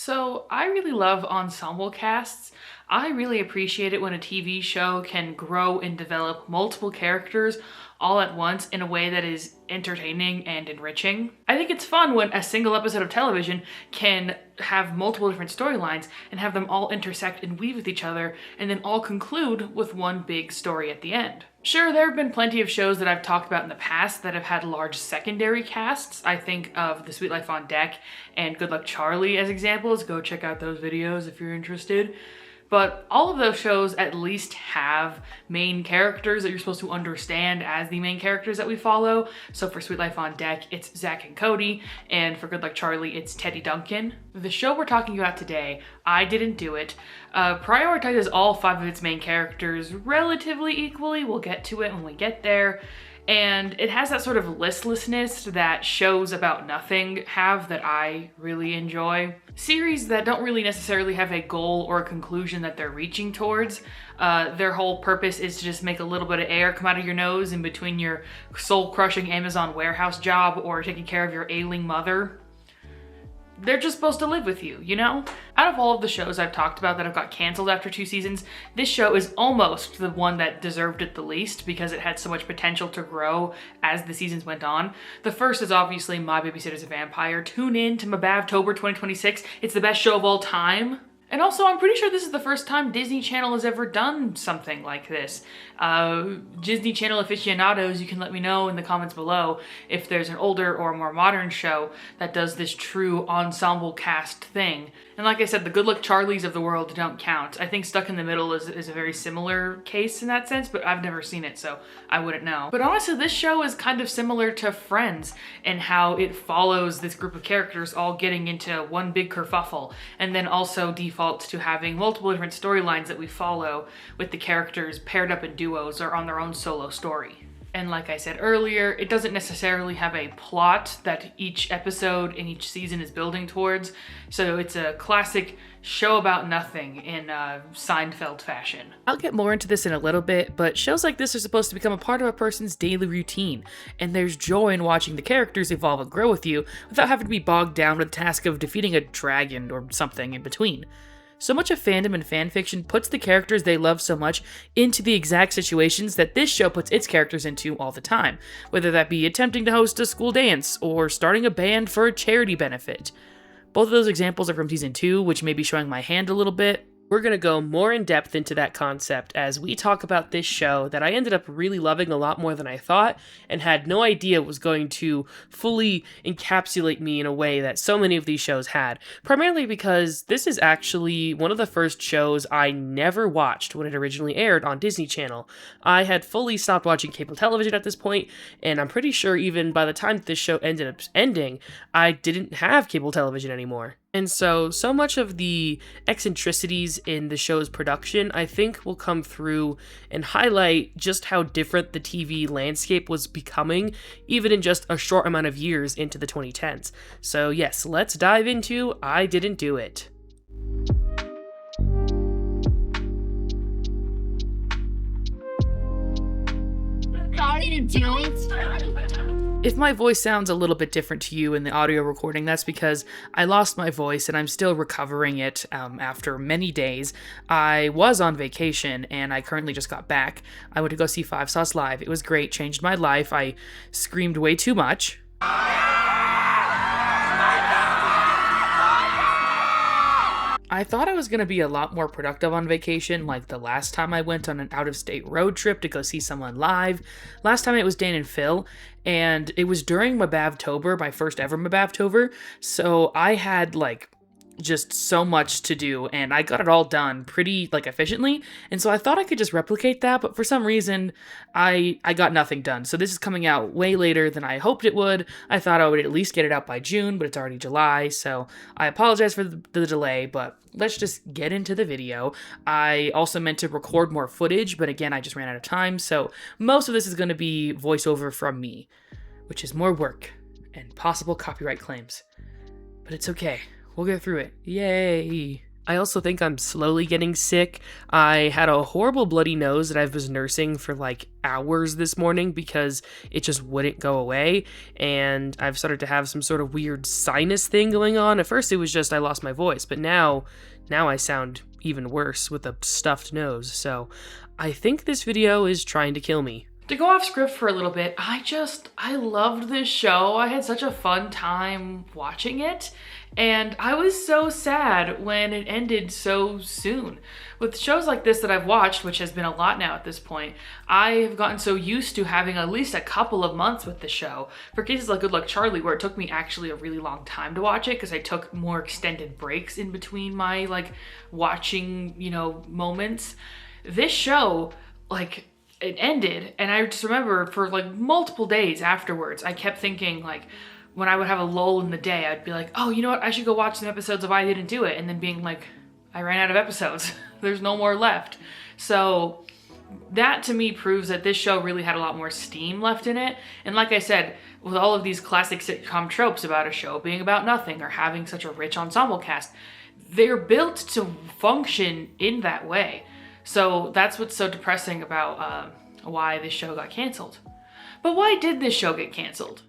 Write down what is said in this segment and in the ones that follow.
So I really love ensemble casts. I really appreciate it when a TV show can grow and develop multiple characters all at once in a way that is entertaining and enriching. I think it's fun when a single episode of television can have multiple different storylines and have them all intersect and weave with each other and then all conclude with one big story at the end. Sure, there have been plenty of shows that I've talked about in the past that have had large secondary casts. I think of The Suite Life on Deck and Good Luck Charlie as examples. Go check out those videos if you're interested. But all of those shows at least have main characters that you're supposed to understand as the main characters that we follow. So for Suite Life on Deck, it's Zach and Cody, and for Good Luck Charlie, it's Teddy Duncan. The show we're talking about today, I Didn't Do It, prioritizes all 5 of its main characters relatively equally. We'll get to it when we get there. And it has that sort of listlessness that shows about nothing have that I really enjoy. Series that don't really necessarily have a goal or a conclusion that they're reaching towards. Their whole purpose is to just make a little bit of air come out of your nose in between your soul-crushing Amazon warehouse job or taking care of your ailing mother. They're just supposed to live with you, you know? Out of all of the shows I've talked about that have got canceled after 2 seasons, this show is almost the one that deserved it the least because it had so much potential to grow as the seasons went on. The first is obviously My Babysitter's a Vampire. Tune in to Mabavtober 2026. It's the best show of all time. And also, I'm pretty sure this is the first time Disney Channel has ever done something like this. Disney Channel aficionados, you can let me know in the comments below if there's an older or more modern show that does this true ensemble cast thing. And like I said, the Good Luck Charlies of the world don't count. I think Stuck in the Middle is a very similar case in that sense, but I've never seen it, so I wouldn't know. But honestly, this show is kind of similar to Friends in how it follows this group of characters all getting into one big kerfuffle, and then also defaults to having multiple different storylines that we follow with the characters paired up in duos or on their own solo story. And like I said earlier, it doesn't necessarily have a plot that each episode in each season is building towards. So it's a classic show about nothing in Seinfeld fashion. I'll get more into this in a little bit, but shows like this are supposed to become a part of a person's daily routine. And there's joy in watching the characters evolve and grow with you without having to be bogged down with the task of defeating a dragon or something in between. So much of fandom and fanfiction puts the characters they love so much into the exact situations that this show puts its characters into all the time, whether that be attempting to host a school dance or starting a band for a charity benefit. Both of those examples are from season 2, which may be showing my hand a little bit. We're going to go more in depth into that concept as we talk about this show that I ended up really loving a lot more than I thought and had no idea was going to fully encapsulate me in a way that so many of these shows had. Primarily because this is actually one of the first shows I never watched when it originally aired on Disney Channel. I had fully stopped watching cable television at this point, and I'm pretty sure even by the time that this show ended up ending, I didn't have cable television anymore. And so much of the eccentricities in the show's production, I think, will come through and highlight just how different the TV landscape was becoming, even in just a short amount of years into the 2010s. So yes, let's dive into I Didn't Do It. I didn't do it. If my voice sounds a little bit different to you in the audio recording, that's because I lost my voice and I'm still recovering it after many days. I was on vacation and I currently just got back. I went to go see 5 Sauce live. It was great, changed my life. I screamed way too much. I thought I was going to be a lot more productive on vacation, like the last time I went on an out-of-state road trip to go see someone live. Last time it was Dan and Phil, and it was during Mabavtober, my first ever Mabavtober, so I had just so much to do, and I got it all done pretty efficiently, and so I thought I could just replicate that, but for some reason I got nothing done. So this is coming out way later than I hoped it would. I thought I would at least get it out by June, but it's already July, so I apologize for the delay, but let's just get into the video. I also meant to record more footage, but again, I just ran out of time, so most of this is going to be voiceover from me, which is more work and possible copyright claims. But it's okay. We'll get through it. Yay! I also think I'm slowly getting sick. I had a horrible bloody nose that I was nursing for like hours this morning because it just wouldn't go away. And I've started to have some sort of weird sinus thing going on. At first it was just I lost my voice, but now I sound even worse with a stuffed nose. So I think this video is trying to kill me. To go off script for a little bit, I loved this show. I had such a fun time watching it, and I was so sad when it ended so soon. With shows like this that I've watched, which has been a lot now at this point, I have gotten so used to having at least a couple of months with the show. For cases like Good Luck Charlie, where it took me actually a really long time to watch it because I took more extended breaks in between my like watching, moments. This show, it ended, and I just remember for like multiple days afterwards, I kept thinking like, when I would have a lull in the day, I'd be like, oh, you know what? I should go watch some episodes of I Didn't Do It. And then being like, I ran out of episodes. There's no more left. So that to me proves that this show really had a lot more steam left in it. And like I said, with all of these classic sitcom tropes about a show being about nothing or having such a rich ensemble cast, they're built to function in that way. So that's what's so depressing about why this show got canceled. But why did this show get canceled?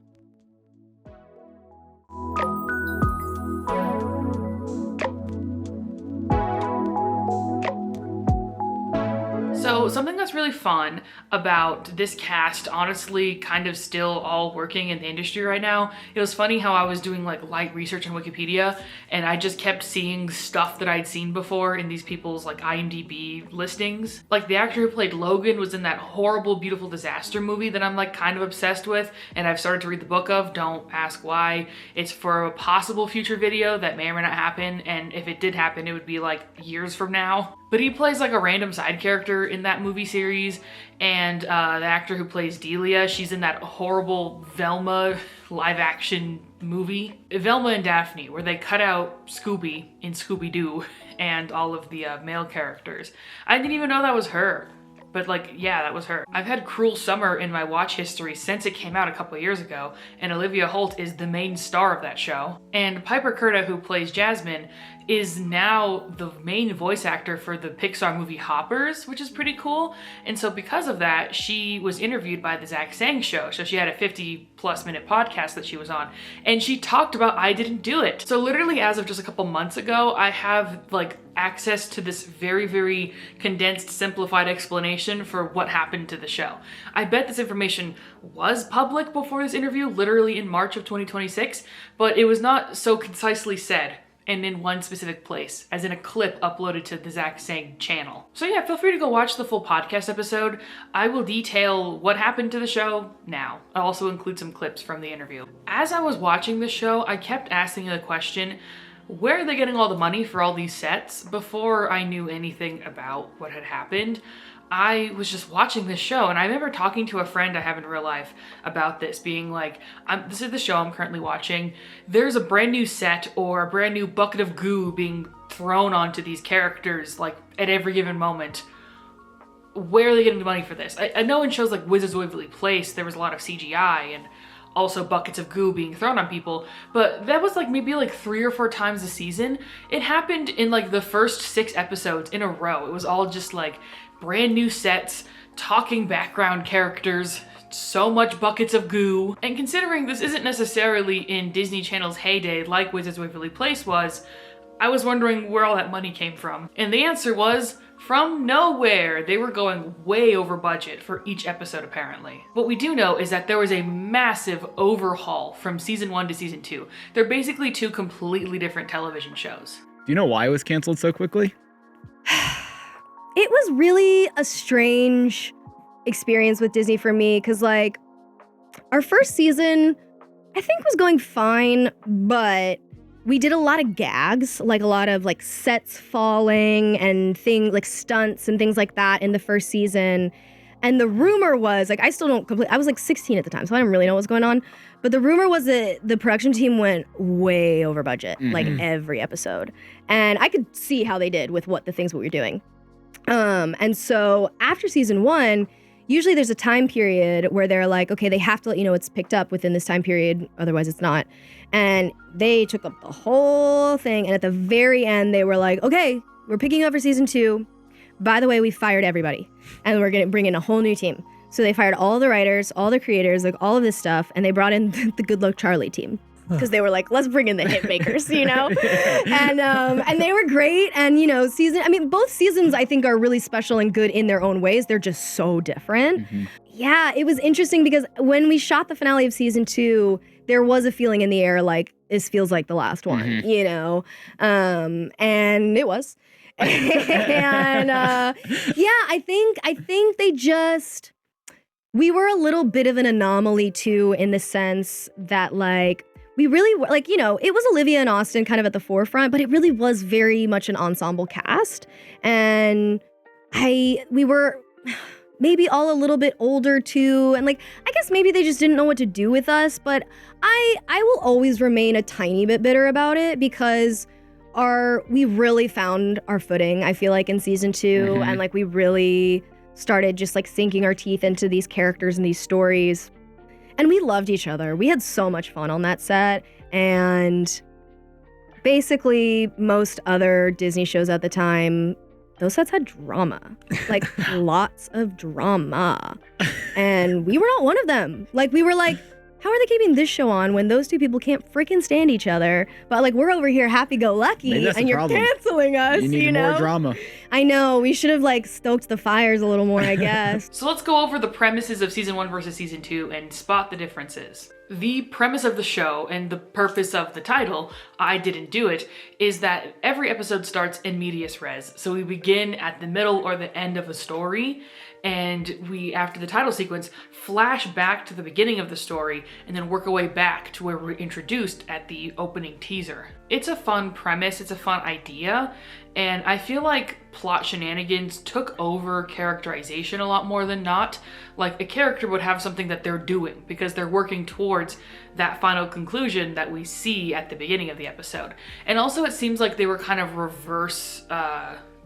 So something that's really fun about this cast, honestly, kind of still all working in the industry right now. It was funny how I was doing like light research on Wikipedia and I just kept seeing stuff that I'd seen before in these people's like IMDb listings. Like the actor who played Logan was in that horrible, beautiful disaster movie that I'm like kind of obsessed with and I've started to read the book of. Don't ask why. It's for a possible future video that may or may not happen, and if it did happen, it would be like years from now. But he plays like a random side character in that movie series, and the actor who plays Delia, she's in that horrible Velma live action movie. Velma and Daphne, where they cut out Scooby in Scooby-Doo and all of the male characters. I didn't even know that was her. But like, yeah, that was her. I've had Cruel Summer in my watch history since it came out a couple of years ago, and Olivia Holt is the main star of that show. And Piper Curda, who plays Jasmine, is now the main voice actor for the Pixar movie Hoppers, which is pretty cool. And so because of that, she was interviewed by the Zach Sang Show. So she had a 50+ minute podcast that she was on, and she talked about I Didn't Do It. So literally as of just a couple months ago, I have like access to this very, very condensed, simplified explanation for what happened to the show. I bet this information was public before this interview, literally in March of 2026, but it was not so concisely said and in one specific place, as in a clip uploaded to the Zach Sang channel. So yeah, feel free to go watch the full podcast episode. I will detail what happened to the show now. I'll also include some clips from the interview. As I was watching the show, I kept asking the question, where are they getting all the money for all these sets? Before I knew anything about what had happened, I was just watching this show, and I remember talking to a friend I have in real life about this, being like, this is the show I'm currently watching. There's a brand new set or a brand new bucket of goo being thrown onto these characters like at every given moment. Where are they getting the money for this? I know in shows like Wizards of Waverly Place, there was a lot of CGI and also buckets of goo being thrown on people, but that was like maybe like 3 or 4 times a season. It happened in like the first 6 episodes in a row. It was all just like brand new sets, talking background characters, so much buckets of goo. And considering this isn't necessarily in Disney Channel's heyday like Wizards of Waverly Place was, I was wondering where all that money came from. And the answer was, from nowhere. They were going way over budget for each episode, apparently. What we do know is that there was a massive overhaul from season 1 to season 2. They're basically 2 completely different television shows. Do you know why it was canceled so quickly? It was really a strange experience with Disney for me, because like our first season, I think was going fine, but we did a lot of gags, like a lot of like sets falling and things like stunts and things like that in the first season. And the rumor was, like, I still don't I was like 16 at the time, so I don't really know what's going on. But the rumor was that the production team went way over budget, like every episode. And I could see how they did with the things we were doing. And so after season 1, usually there's a time period where they're like, okay, they have to let you know it's picked up within this time period, otherwise it's not. And they took up the whole thing, and at the very end, they were like, okay, we're picking up for season 2. By the way, we fired everybody, and we're gonna bring in a whole new team. So they fired all the writers, all the creators, like all of this stuff, and they brought in the Good Luck Charlie team. Because they were like, let's bring in the hit makers, you know? And they were great. And, you know, both seasons I think are really special and good in their own ways. They're just so different. Mm-hmm. Yeah, it was interesting because when we shot the finale of season 2, there was a feeling in the air like, this feels like the last one, you know? And it was. And I think they just, we were a little bit of an anomaly too, in the sense that like, we really were, like, you know, it was Olivia and Austin kind of at the forefront, but it really was very much an ensemble cast. And we were maybe all a little bit older too. And like, I guess maybe they just didn't know what to do with us, but I will always remain a tiny bit bitter about it because we really found our footing, I feel like, in season 2. And like, we really started just like sinking our teeth into these characters and these stories. And we loved each other. We had so much fun on that set. And basically, most other Disney shows at the time, those sets had drama. Like, lots of drama. And we were not one of them. Like, we were like, how are they keeping this show on when those two people can't freaking stand each other? But like, we're over here happy-go-lucky, and you're canceling us, you know? More drama. I know. We should have like stoked the fires a little more, I guess. So let's go over the premises of season 1 versus season 2 and spot the differences. The premise of the show and the purpose of the title, I Didn't Do It, is that every episode starts in medias res. So we begin at the middle or the end of a story, and we, after the title sequence, flash back to the beginning of the story and then work our way back to where we're introduced at the opening teaser. It's a fun premise, it's a fun idea, and I feel like plot shenanigans took over characterization a lot more than not. Like, a character would have something that they're doing because they're working towards that final conclusion that we see at the beginning of the episode. And also it seems like they were kind of reverse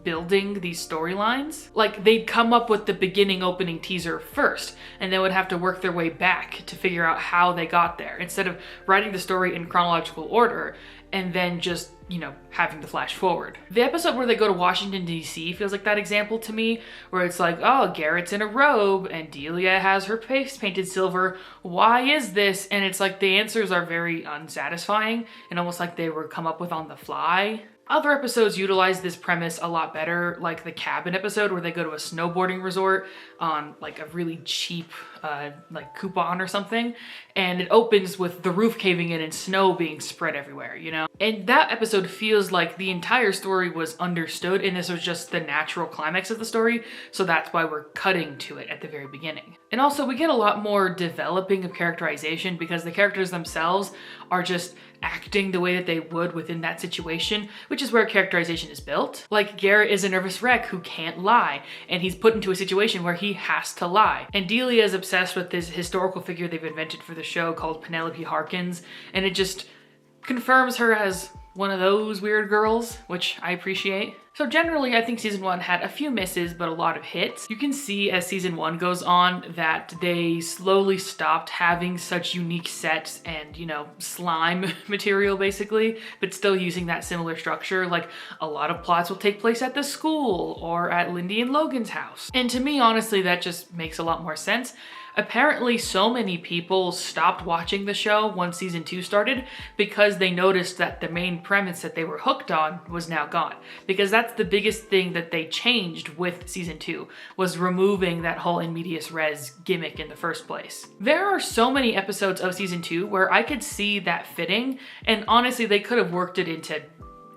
building these storylines. Like, they'd come up with the beginning opening teaser first, and they would have to work their way back to figure out how they got there, instead of writing the story in chronological order and then just, you know, having to flash forward. The episode where they go to Washington, D.C. feels like that example to me, where it's like, oh, Garrett's in a robe and Delia has her face painted silver. Why is this? And it's like the answers are very unsatisfying and almost like they were come up with on the fly. Other episodes utilize this premise a lot better, like the cabin episode where they go to a snowboarding resort on like a really cheap like coupon or something, and it opens with the roof caving in and snow being spread everywhere, you know? And that episode feels like the entire story was understood and this was just the natural climax of the story, so that's why we're cutting to it at the very beginning. And also we get a lot more developing of characterization because the characters themselves are just acting the way that they would within that situation, which is where characterization is built. Like, Garrett is a nervous wreck who can't lie, and he's put into a situation where he has to lie. And Delia is obsessed with this historical figure they've invented for the show called Penelope Harkins, and it just confirms her as one of those weird girls, which I appreciate. So generally, I think season 1 had a few misses, but a lot of hits. You can see as season 1 goes on that they slowly stopped having such unique sets and, you know, slime material basically, but still using that similar structure. Like, a lot of plots will take place at the school or at Lindy and Logan's house. And to me, honestly, that just makes a lot more sense. Apparently, so many people stopped watching the show once season 2 started because they noticed that the main premise that they were hooked on was now gone. Because that's the biggest thing that they changed with season 2, was removing that whole in medias res gimmick in the first place. There are so many episodes of season 2 where I could see that fitting, and honestly, they could have worked it into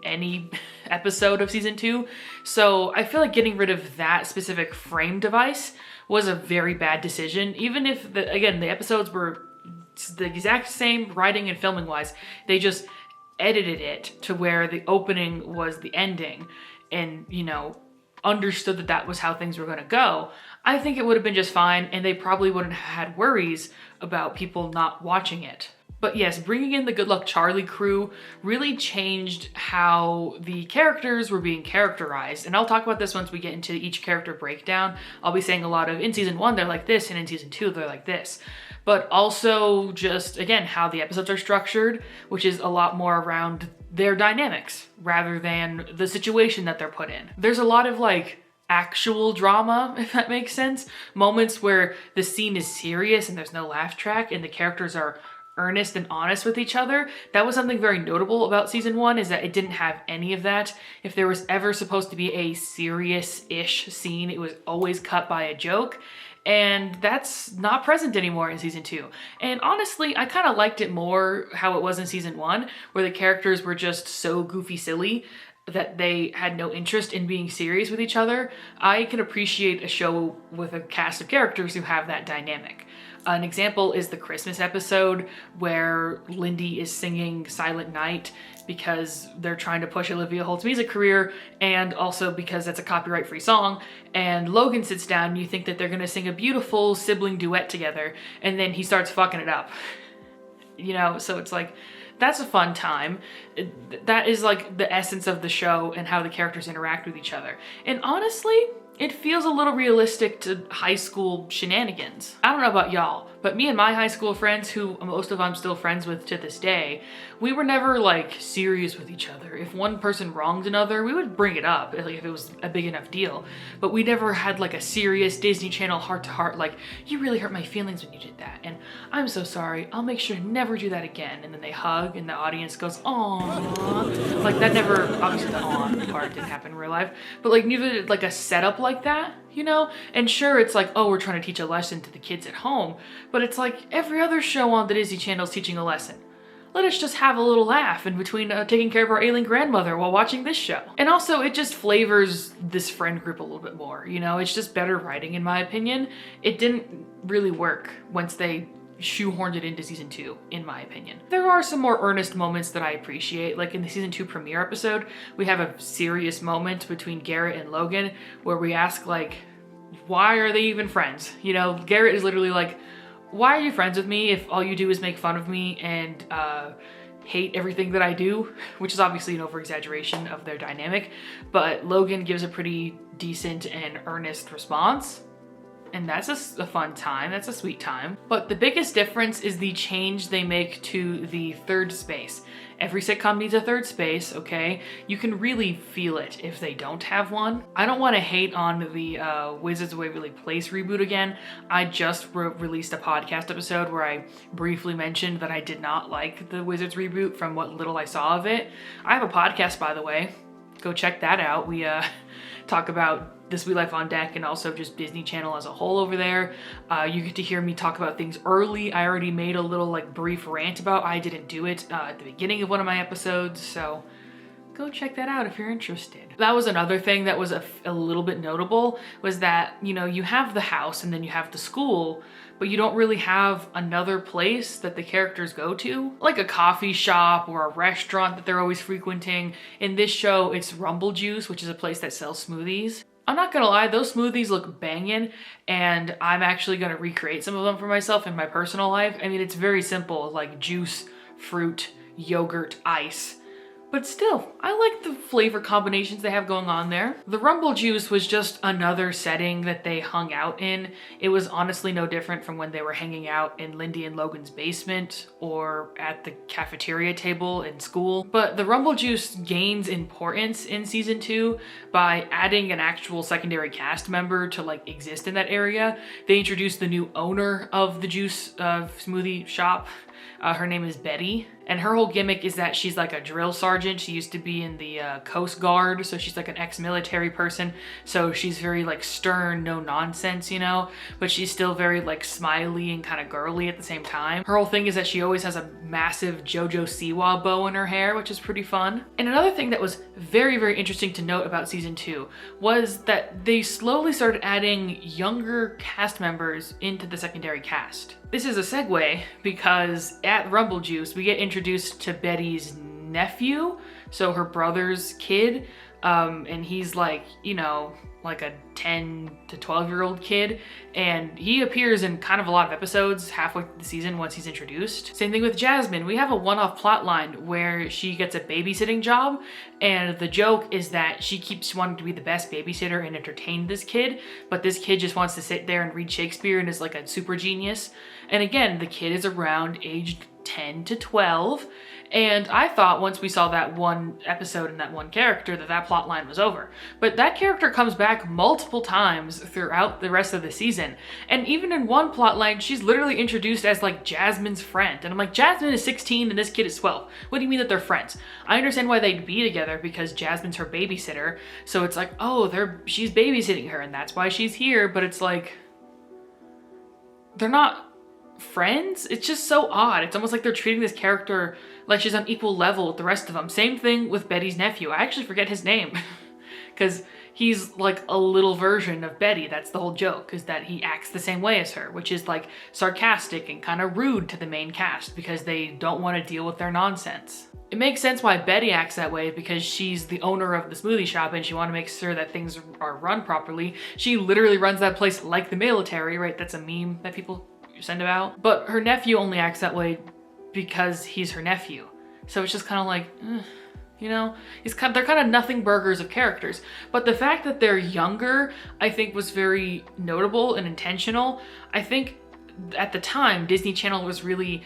any episode of season 2. So I feel like getting rid of that specific frame device was a very bad decision. Even if, the episodes were the exact same writing and filming wise, they just edited it to where the opening was the ending and, you know, understood that that was how things were going to go. I think it would have been just fine, and they probably wouldn't have had worries about people not watching it. But yes, bringing in the Good Luck Charlie crew really changed how the characters were being characterized. And I'll talk about this once we get into each character breakdown. I'll be saying a lot of, in season 1, they're like this, and in season 2, they're like this. But also just, again, how the episodes are structured, which is a lot more around their dynamics rather than the situation that they're put in. There's a lot of like actual drama, if that makes sense. Moments where the scene is serious and there's no laugh track and the characters are earnest and honest with each other. That was something very notable about season 1, is that it didn't have any of that. If there was ever supposed to be a serious-ish scene, it was always cut by a joke. And that's not present anymore in season 2. And honestly, I kind of liked it more how it was in season 1, where the characters were just so goofy silly that they had no interest in being serious with each other. I can appreciate a show with a cast of characters who have that dynamic. An example is the Christmas episode where Lindy is singing Silent Night because they're trying to push Olivia Holt's music career, and also because that's a copyright-free song. And Logan sits down and you think that they're gonna sing a beautiful sibling duet together, and then he starts fucking it up. You know, so it's like, that's a fun time. That is like the essence of the show and how the characters interact with each other. And honestly, it feels a little realistic to high school shenanigans. I don't know about y'all, but me and my high school friends, who most of I'm still friends with to this day, we were never like serious with each other. If one person wronged another, we would bring it up if it was a big enough deal. But we never had like a serious Disney Channel heart-to-heart like, you really hurt my feelings when you did that, and I'm so sorry, I'll make sure to never do that again. And then they hug and the audience goes, aww. Like that never, obviously the aww part didn't happen in real life, but like neither did like a setup like that, you know? And sure, it's like, oh, we're trying to teach a lesson to the kids at home, but it's like every other show on the Disney Channel is teaching a lesson. Let us just have a little laugh in between taking care of our ailing grandmother while watching this show. And also, it just flavors this friend group a little bit more, you know? It's just better writing, in my opinion. It didn't really work once they shoehorned it into season 2, in my opinion. There are some more earnest moments that I appreciate. Like in the season 2 premiere episode, we have a serious moment between Garrett and Logan where we ask like, why are they even friends? You know, Garrett is literally like, why are you friends with me if all you do is make fun of me and hate everything that I do? Which is obviously an over-exaggeration of their dynamic, but Logan gives a pretty decent and earnest response. And that's a fun time, that's a sweet time. But the biggest difference is the change they make to the third space. Every sitcom needs a third space, okay? You can really feel it if they don't have one. I don't want to hate on the Wizards of Waverly Place reboot again. I just released a podcast episode where I briefly mentioned that I did not like the Wizards reboot from what little I saw of it. I have a podcast, by the way. Go check that out. We talk about This Sweet Life on Deck and also just Disney Channel as a whole over there. You get to hear me talk about things early. I already made a little like brief rant about I didn't do it at the beginning of one of my episodes, so go check that out if you're interested. That was another thing that was a little bit notable, was that, you know, you have the house and then you have the school, but you don't really have another place that the characters go to, like a coffee shop or a restaurant that they're always frequenting. In this show, it's Rumble Juice, which is a place that sells smoothies. I'm not gonna lie, those smoothies look banging, and I'm actually gonna recreate some of them for myself in my personal life. I mean, it's very simple, like juice, fruit, yogurt, ice. But still, I like the flavor combinations they have going on there. The Rumble Juice was just another setting that they hung out in. It was honestly no different from when they were hanging out in Lindy and Logan's basement or at the cafeteria table in school. But the Rumble Juice gains importance in season 2 by adding an actual secondary cast member to like exist in that area. They introduced the new owner of the juice smoothie shop. Her name is Betty, and her whole gimmick is that she's like a drill sergeant. She used to be in the Coast Guard, so she's like an ex-military person. So she's very like stern, no nonsense, you know, but she's still very like smiley and kind of girly at the same time. Her whole thing is that she always has a massive JoJo Siwa bow in her hair, which is pretty fun. And another thing that was very, very interesting to note about season 2 was that they slowly started adding younger cast members into the secondary cast. This is a segue because at Rumble Juice, we get introduced to Betty's nephew. so her brother's kid, and he's like, you know, like a 10 to 12-year-old kid, and he appears in kind of a lot of episodes halfway through the season once he's introduced. Same thing with Jasmine. We have a one-off plot line where she gets a babysitting job, and the joke is that she keeps wanting to be the best babysitter and entertain this kid, but this kid just wants to sit there and read Shakespeare and is like a super genius. And again, the kid is around aged 10 to 12, and I thought once we saw that one episode and that one character that plot line was over. But that character comes back multiple times throughout the rest of the season, and even in one plot line she's literally introduced as like Jasmine's friend, and I'm like, Jasmine is 16 and this kid is 12. What do you mean that they're friends? I understand why they'd be together because Jasmine's her babysitter, so it's like, oh, she's babysitting her and that's why she's here, but it's like, they're not friends. It's just so odd. It's almost like they're treating this character like she's on equal level with the rest of them. Same thing with Betty's nephew. I actually forget his name because he's like a little version of Betty. That's the whole joke, is that he acts the same way as her, which is like sarcastic and kind of rude to the main cast because they don't want to deal with their nonsense. It makes sense why Betty acts that way, because she's the owner of the smoothie shop and she wants to make sure that things are run properly. She literally runs that place like the military, right? That's a meme that people send about. But her nephew only acts that way because he's her nephew. So it's just kind of like, you know, they're kind of nothing burgers of characters. But the fact that they're younger, I think, was very notable and intentional. I think at the time, Disney Channel was really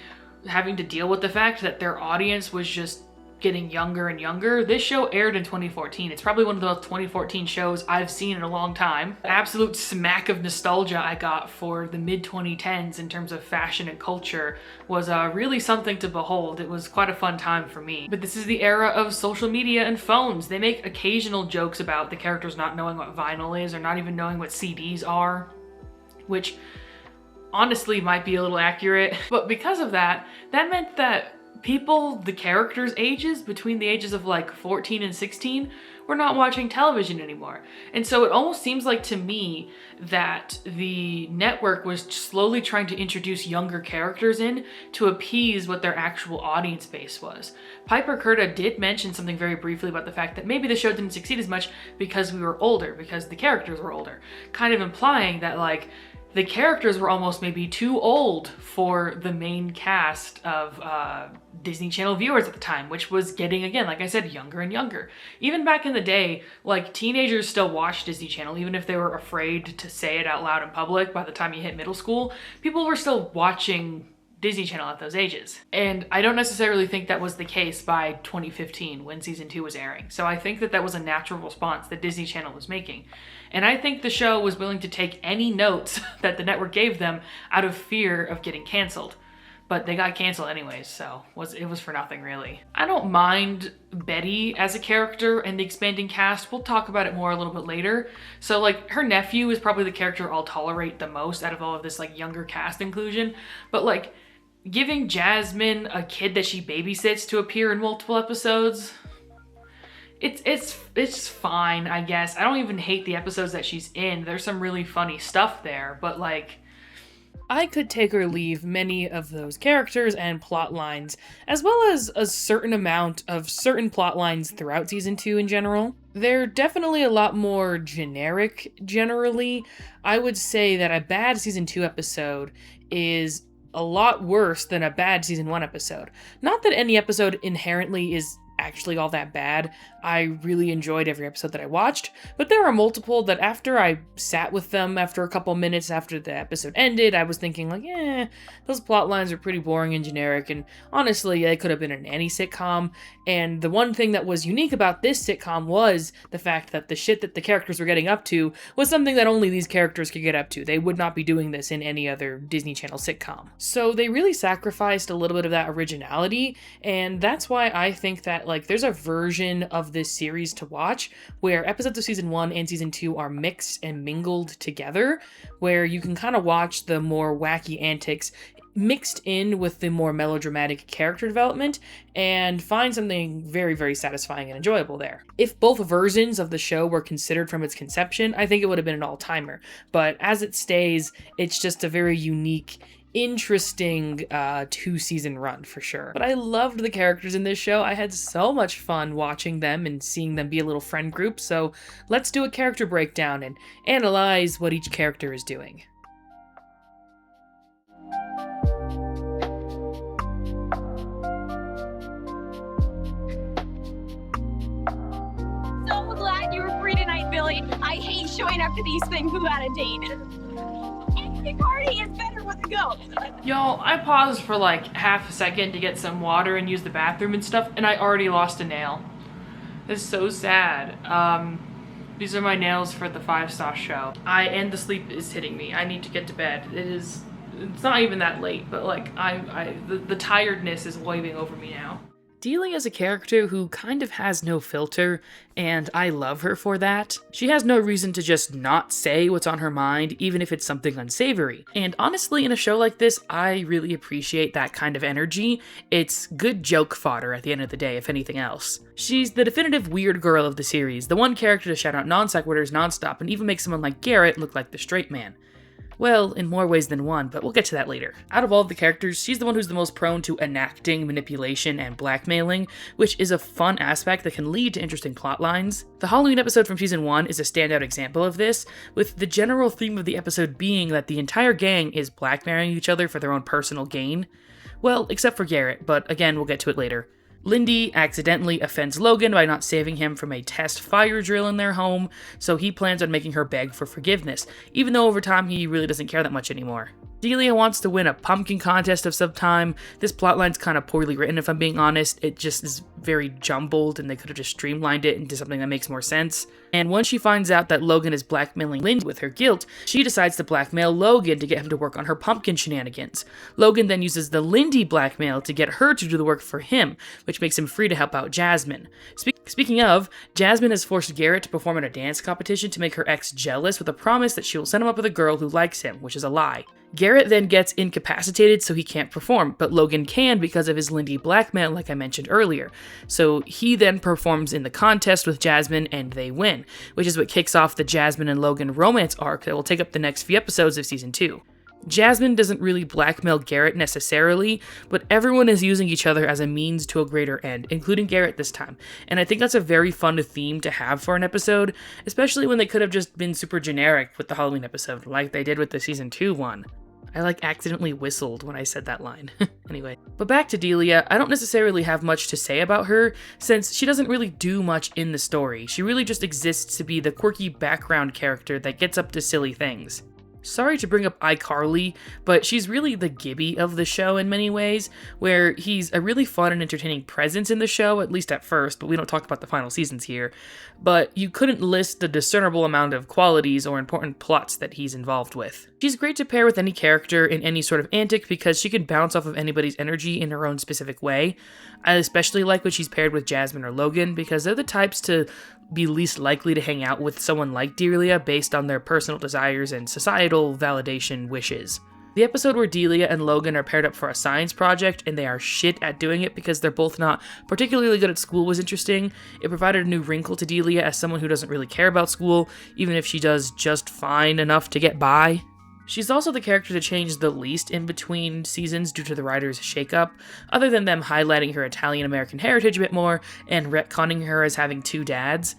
having to deal with the fact that their audience was just getting younger and younger. This show aired in 2014. It's probably one of the most 2014 shows I've seen in a long time. Absolute smack of nostalgia I got for the mid-2010s in terms of fashion and culture was really something to behold. It was quite a fun time for me. But this is the era of social media and phones. They make occasional jokes about the characters not knowing what vinyl is or not even knowing what CDs are, which honestly might be a little accurate. But because of that, that meant that the characters' ages, between the ages of like 14 and 16, were not watching television anymore. And so it almost seems like to me that the network was slowly trying to introduce younger characters in to appease what their actual audience base was. Piper Curda did mention something very briefly about the fact that maybe the show didn't succeed as much because we were older, because the characters were older, kind of implying that like the characters were almost maybe too old for the main cast of Disney Channel viewers at the time, which was getting, again, like I said, younger and younger. Even back in the day, like, teenagers still watched Disney Channel, even if they were afraid to say it out loud in public. By the time you hit middle school, people were still watching Disney Channel at those ages. And I don't necessarily think that was the case by 2015 when season 2 was airing. So I think that was a natural response that Disney Channel was making. And I think the show was willing to take any notes that the network gave them out of fear of getting canceled. But they got canceled anyways, so it was for nothing really. I don't mind Betty as a character and the expanding cast. We'll talk about it more a little bit later. So like, her nephew is probably the character I'll tolerate the most out of all of this like younger cast inclusion. But like, giving Jasmine a kid that she babysits to appear in multiple episodes, it's fine, I guess. I don't even hate the episodes that she's in. There's some really funny stuff there, but like, I could take or leave many of those characters and plot lines, as well as a certain amount of certain plot lines throughout season 2 in general. They're definitely a lot more generic generally. I would say that a bad season 2 episode is a lot worse than a bad season 1 episode. Not that any episode inherently is actually all that bad. I really enjoyed every episode that I watched, but there are multiple that after I sat with them after a couple minutes after the episode ended, I was thinking like, those plot lines are pretty boring and generic, and honestly, it could have been in any sitcom. And the one thing that was unique about this sitcom was the fact that the shit that the characters were getting up to was something that only these characters could get up to. They would not be doing this in any other Disney Channel sitcom. So they really sacrificed a little bit of that originality, and that's why I think that like there's a version of this series to watch where episodes of season 1 and season 2 are mixed and mingled together, where you can kind of watch the more wacky antics mixed in with the more melodramatic character development and find something very, very satisfying and enjoyable there. If both versions of the show were considered from its conception, I think it would have been an all-timer. But as it stays, it's just a very unique interesting 2-season run for sure. But I loved the characters in this show. I had so much fun watching them and seeing them be a little friend group. So let's do a character breakdown and analyze what each character is doing. So glad you were free tonight, Billy. I hate showing up to these things without a date. Every party is better with a ghost. Yo, I paused for like half a second to get some water and use the bathroom and stuff, and I already lost a nail. It's so sad. These are my nails for the 5-star show. And the sleep is hitting me. I need to get to bed. It's not even that late, but like the tiredness is waving over me now. Delia is a character who kind of has no filter, and I love her for that. She has no reason to just not say what's on her mind, even if it's something unsavory. And honestly, in a show like this, I really appreciate that kind of energy. It's good joke fodder at the end of the day, if anything else. She's the definitive weird girl of the series, the one character to shout out non-sequiturs nonstop and even make someone like Garrett look like the straight man. Well, in more ways than one, but we'll get to that later. Out of all of the characters, she's the one who's the most prone to enacting manipulation and blackmailing, which is a fun aspect that can lead to interesting plot lines. The Halloween episode from season 1 is a standout example of this, with the general theme of the episode being that the entire gang is blackmailing each other for their own personal gain. Well, except for Garrett, but again, we'll get to it later. Lindy accidentally offends Logan by not saving him from a test fire drill in their home, so he plans on making her beg for forgiveness, even though over time he really doesn't care that much anymore. Delia wants to win a pumpkin contest of some time. This plotline's kind of poorly written, if I'm being honest. It just is very jumbled, and they could have just streamlined it into something that makes more sense. And once she finds out that Logan is blackmailing Lindy with her guilt, she decides to blackmail Logan to get him to work on her pumpkin shenanigans. Logan then uses the Lindy blackmail to get her to do the work for him, which makes him free to help out Jasmine. Speaking of, Jasmine has forced Garrett to perform in a dance competition to make her ex jealous with a promise that she will set him up with a girl who likes him, which is a lie. Garrett then gets incapacitated so he can't perform, but Logan can because of his Lindy blackmail like I mentioned earlier. So he then performs in the contest with Jasmine and they win, which is what kicks off the Jasmine and Logan romance arc that will take up the next few episodes of season 2. Jasmine doesn't really blackmail Garrett necessarily, but everyone is using each other as a means to a greater end, including Garrett this time. And I think that's a very fun theme to have for an episode, especially when they could have just been super generic with the Halloween episode, like they did with the season 2 one. I accidentally whistled when I said that line. Anyway. But back to Delia, I don't necessarily have much to say about her, since she doesn't really do much in the story. She really just exists to be the quirky background character that gets up to silly things. Sorry to bring up iCarly, but she's really the Gibby of the show in many ways, where he's a really fun and entertaining presence in the show, at least at first, but we don't talk about the final seasons here. But you couldn't list the discernible amount of qualities or important plots that he's involved with. She's great to pair with any character in any sort of antic because she can bounce off of anybody's energy in her own specific way. I especially like when she's paired with Jasmine or Logan because they're the types to be least likely to hang out with someone like Delia based on their personal desires and societal validation wishes. The episode where Delia and Logan are paired up for a science project and they are shit at doing it because they're both not particularly good at school was interesting. It provided a new wrinkle to Delia as someone who doesn't really care about school, even if she does just fine enough to get by. She's also the character to change the least in between seasons due to the writers' shakeup, other than them highlighting her Italian-American heritage a bit more and retconning her as having 2 dads.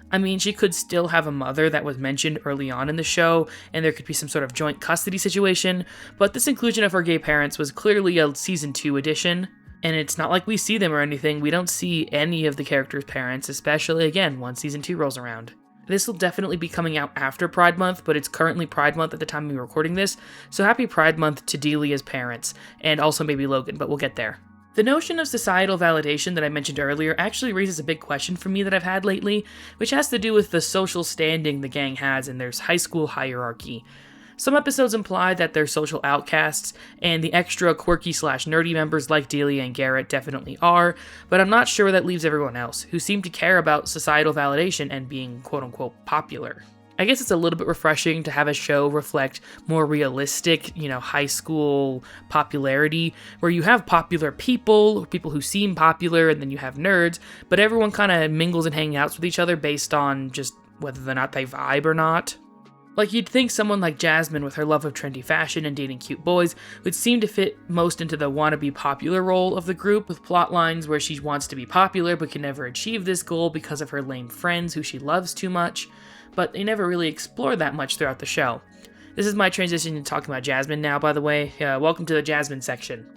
I mean, she could still have a mother that was mentioned early on in the show, and there could be some sort of joint custody situation, but this inclusion of her gay parents was clearly a season 2 addition. And it's not like we see them or anything, we don't see any of the characters' parents, especially again once season 2 rolls around. This will definitely be coming out after Pride Month, but it's currently Pride Month at the time we're recording this, so happy Pride Month to Delia's parents, and also maybe Logan, but we'll get there. The notion of societal validation that I mentioned earlier actually raises a big question for me that I've had lately, which has to do with the social standing the gang has in their high school hierarchy. Some episodes imply that they're social outcasts, and the extra quirky/nerdy members like Delia and Garrett definitely are, but I'm not sure that leaves everyone else, who seem to care about societal validation and being quote-unquote popular. I guess it's a little bit refreshing to have a show reflect more realistic, high school popularity, where you have popular people who seem popular, and then you have nerds, but everyone kind of mingles and hangs out with each other based on just whether or not they vibe or not. Like, you'd think someone like Jasmine, with her love of trendy fashion and dating cute boys, would seem to fit most into the wannabe popular role of the group, with plot lines where she wants to be popular but can never achieve this goal because of her lame friends who she loves too much, but they never really explore that much throughout the show. This is my transition to talking about Jasmine now, by the way. Welcome to the Jasmine section.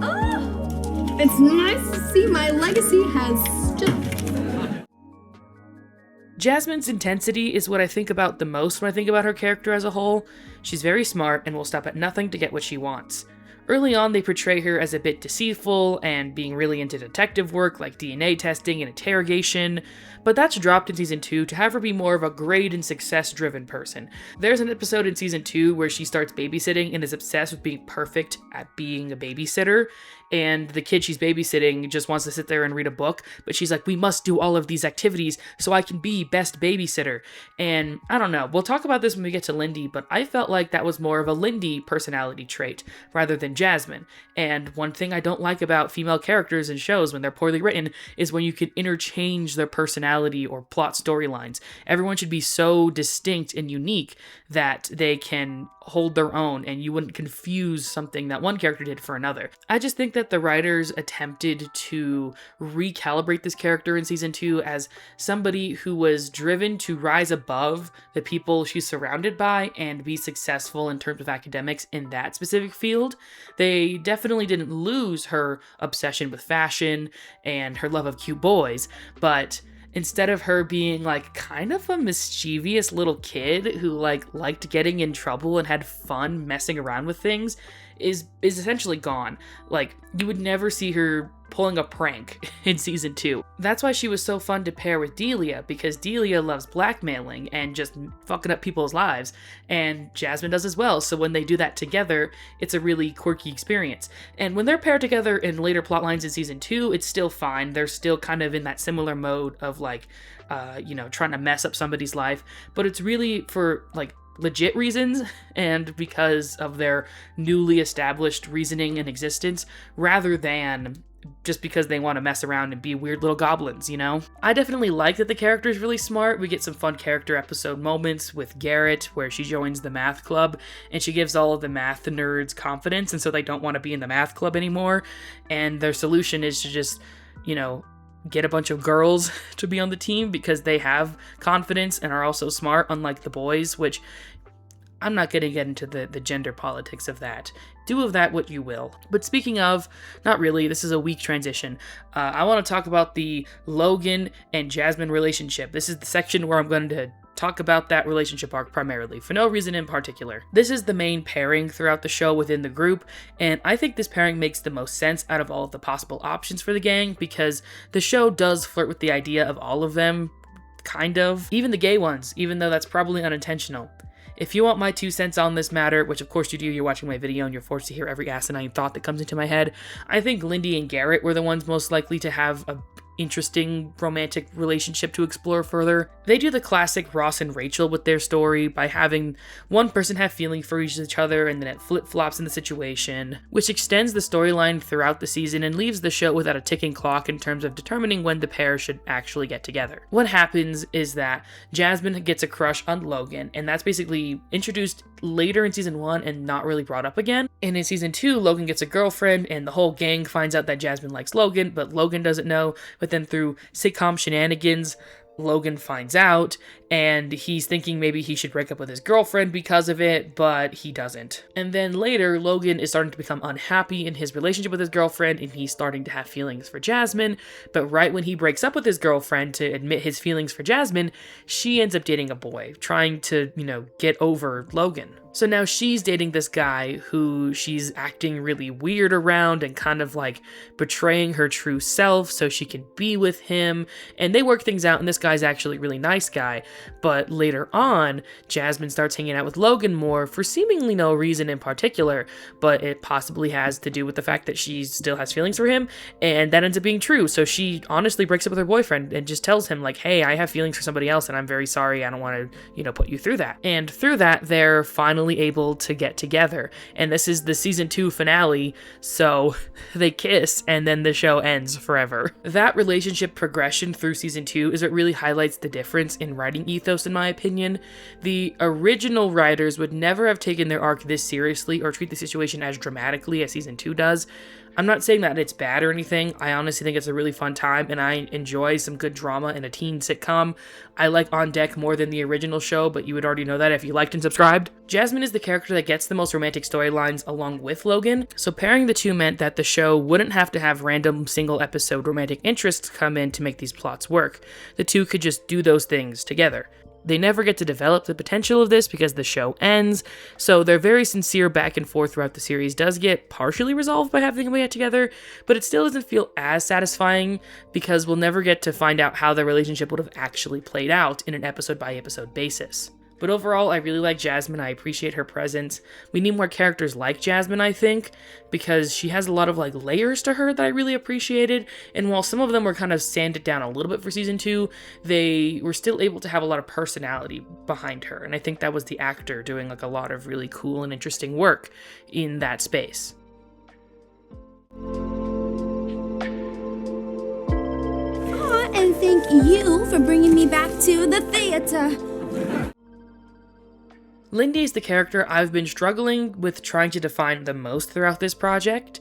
Oh, it's nice to see my legacy has stood. Jasmine's intensity is what I think about the most when I think about her character as a whole. She's very smart and will stop at nothing to get what she wants. Early on, they portray her as a bit deceitful and being really into detective work like DNA testing and interrogation, but that's dropped in Season 2 to have her be more of a grade and success-driven person. There's an episode in Season 2 where she starts babysitting and is obsessed with being perfect at being a babysitter, and the kid she's babysitting just wants to sit there and read a book, but she's like, we must do all of these activities so I can be best babysitter. And I don't know, we'll talk about this when we get to Lindy, but I felt like that was more of a Lindy personality trait rather than Jasmine. And one thing I don't like about female characters in shows when they're poorly written is when you can interchange their personality or plot storylines. Everyone should be so distinct and unique that they can hold their own and you wouldn't confuse something that one character did for another. I just think that the writers attempted to recalibrate this character in Season 2 as somebody who was driven to rise above the people she's surrounded by and be successful in terms of academics in that specific field. They definitely didn't lose her obsession with fashion and her love of cute boys, but instead of her being like kind of a mischievous little kid who liked getting in trouble and had fun messing around with things, is essentially gone. Like, you would never see her pulling a prank in Season 2. That's why she was so fun to pair with Delia, because Delia loves blackmailing and just fucking up people's lives, and Jasmine does as well. So when they do that together, it's a really quirky experience. And when they're paired together in later plotlines in Season 2, it's still fine. They're still kind of in that similar mode of trying to mess up somebody's life, but it's really for legit reasons and because of their newly established reasoning and existence, rather than just because they want to mess around and be weird little goblins, you know? I definitely like that the character is really smart. We get some fun character episode moments with Garrett where she joins the math club and she gives all of the math nerds confidence, and so they don't want to be in the math club anymore, and their solution is to just, get a bunch of girls to be on the team because they have confidence and are also smart, unlike the boys, which I'm not going to get into the gender politics of that. Do of that what you will. But speaking of, not really, this is a weak transition. I want to talk about the Logan and Jasmine relationship. This is the section where I'm going to talk about that relationship arc primarily, for no reason in particular. This is the main pairing throughout the show within the group, and I think this pairing makes the most sense out of all of the possible options for the gang, because the show does flirt with the idea of all of them, kind of. Even the gay ones, even though that's probably unintentional. If you want my 2 cents on this matter, which of course you do, you're watching my video and you're forced to hear every asinine thought that comes into my head, I think Lindy and Garrett were the ones most likely to have a interesting romantic relationship to explore further. They do the classic Ross and Rachel with their story by having one person have feelings for each other and then it flip-flops in the situation, which extends the storyline throughout the season and leaves the show without a ticking clock in terms of determining when the pair should actually get together. What happens is that Jasmine gets a crush on Logan, and that's basically introduced later in Season 1 and not really brought up again. And in Season 2, Logan gets a girlfriend and the whole gang finds out that Jasmine likes Logan, but Logan doesn't know. But then through sitcom shenanigans, Logan finds out, and he's thinking maybe he should break up with his girlfriend because of it, but he doesn't. And then later, Logan is starting to become unhappy in his relationship with his girlfriend, and he's starting to have feelings for Jasmine, but right when he breaks up with his girlfriend to admit his feelings for Jasmine, she ends up dating a boy, trying to, get over Logan. So now she's dating this guy who she's acting really weird around and kind of betraying her true self so she can be with him. And they work things out, and this guy's actually a really nice guy. But later on, Jasmine starts hanging out with Logan more for seemingly no reason in particular, but it possibly has to do with the fact that she still has feelings for him, and that ends up being true. So she honestly breaks up with her boyfriend and just tells him hey, I have feelings for somebody else and I'm very sorry, I don't want to, put you through that. And through that, they're finally finally able to get together. And this is the season 2 finale, so they kiss and then the show ends forever. That relationship progression through season 2 is what really highlights the difference in writing ethos, in my opinion. The original writers would never have taken their arc this seriously or treat the situation as dramatically as season 2 does. I'm not saying that it's bad or anything. I honestly think it's a really fun time, and I enjoy some good drama in a teen sitcom. I like On Deck more than the original show, but you would already know that if you liked and subscribed. Jasmine is the character that gets the most romantic storylines along with Logan, so pairing the two meant that the show wouldn't have to have random single episode romantic interests come in to make these plots work. The two could just do those things together. They never get to develop the potential of this because the show ends, so their very sincere back and forth throughout the series does get partially resolved by having them get together, but it still doesn't feel as satisfying because we'll never get to find out how their relationship would have actually played out in an episode-by-episode basis. But overall, I really like Jasmine. I appreciate her presence. We need more characters like Jasmine, I think, because she has a lot of layers to her that I really appreciated. And while some of them were kind of sanded down a little bit for season 2, they were still able to have a lot of personality behind her. And I think that was the actor doing a lot of really cool and interesting work in that space. Aw, and thank you for bringing me back to the theater. Lindy is the character I've been struggling with trying to define the most throughout this project.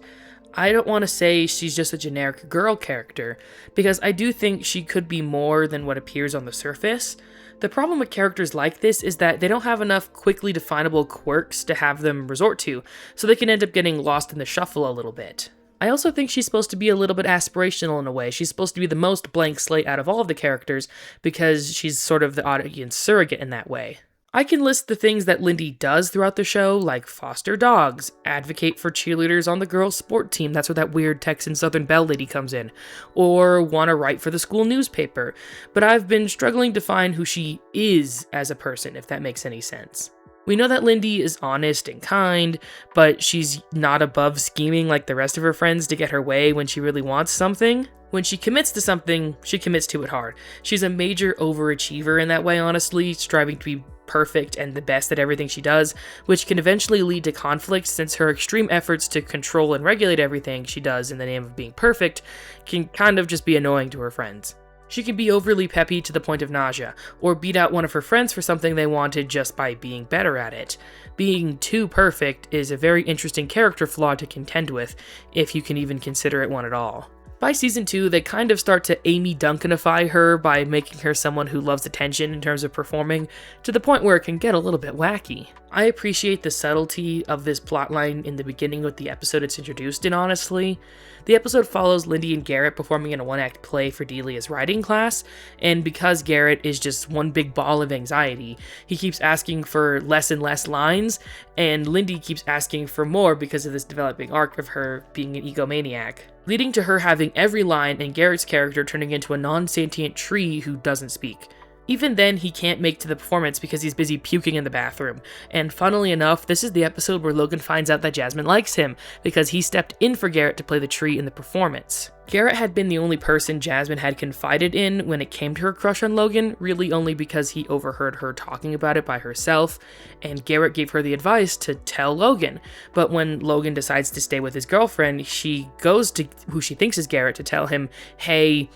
I don't want to say she's just a generic girl character, because I do think she could be more than what appears on the surface. The problem with characters like this is that they don't have enough quickly definable quirks to have them resort to, so they can end up getting lost in the shuffle a little bit. I also think she's supposed to be a little bit aspirational in a way. She's supposed to be the most blank slate out of all of the characters, because she's sort of the audience surrogate in that way. I can list the things that Lindy does throughout the show, like foster dogs, advocate for cheerleaders on the girls' sport team, that's where that weird Texan Southern Belle lady comes in, or want to write for the school newspaper, but I've been struggling to find who she is as a person, if that makes any sense. We know that Lindy is honest and kind, but she's not above scheming like the rest of her friends to get her way when she really wants something. When she commits to something, she commits to it hard. She's a major overachiever in that way, honestly, striving to be perfect and the best at everything she does, which can eventually lead to conflict since her extreme efforts to control and regulate everything she does in the name of being perfect can kind of just be annoying to her friends. She can be overly peppy to the point of nausea, or beat out one of her friends for something they wanted just by being better at it. Being too perfect is a very interesting character flaw to contend with, if you can even consider it one at all. By season 2, they kind of start to Amy Duncanify her by making her someone who loves attention in terms of performing, to the point where it can get a little bit wacky. I appreciate the subtlety of this plotline in the beginning with the episode it's introduced in, honestly. The episode follows Lindy and Garrett performing in a one-act play for Delia's writing class, and because Garrett is just one big ball of anxiety, he keeps asking for less and less lines, and Lindy keeps asking for more because of this developing arc of her being an egomaniac, leading to her having every line and Garrett's character turning into a non-sentient tree who doesn't speak. Even then, he can't make to the performance because he's busy puking in the bathroom. And funnily enough, this is the episode where Logan finds out that Jasmine likes him, because he stepped in for Garrett to play the tree in the performance. Garrett had been the only person Jasmine had confided in when it came to her crush on Logan, really only because he overheard her talking about it by herself, and Garrett gave her the advice to tell Logan. But when Logan decides to stay with his girlfriend, she goes to who she thinks is Garrett to tell him, hey,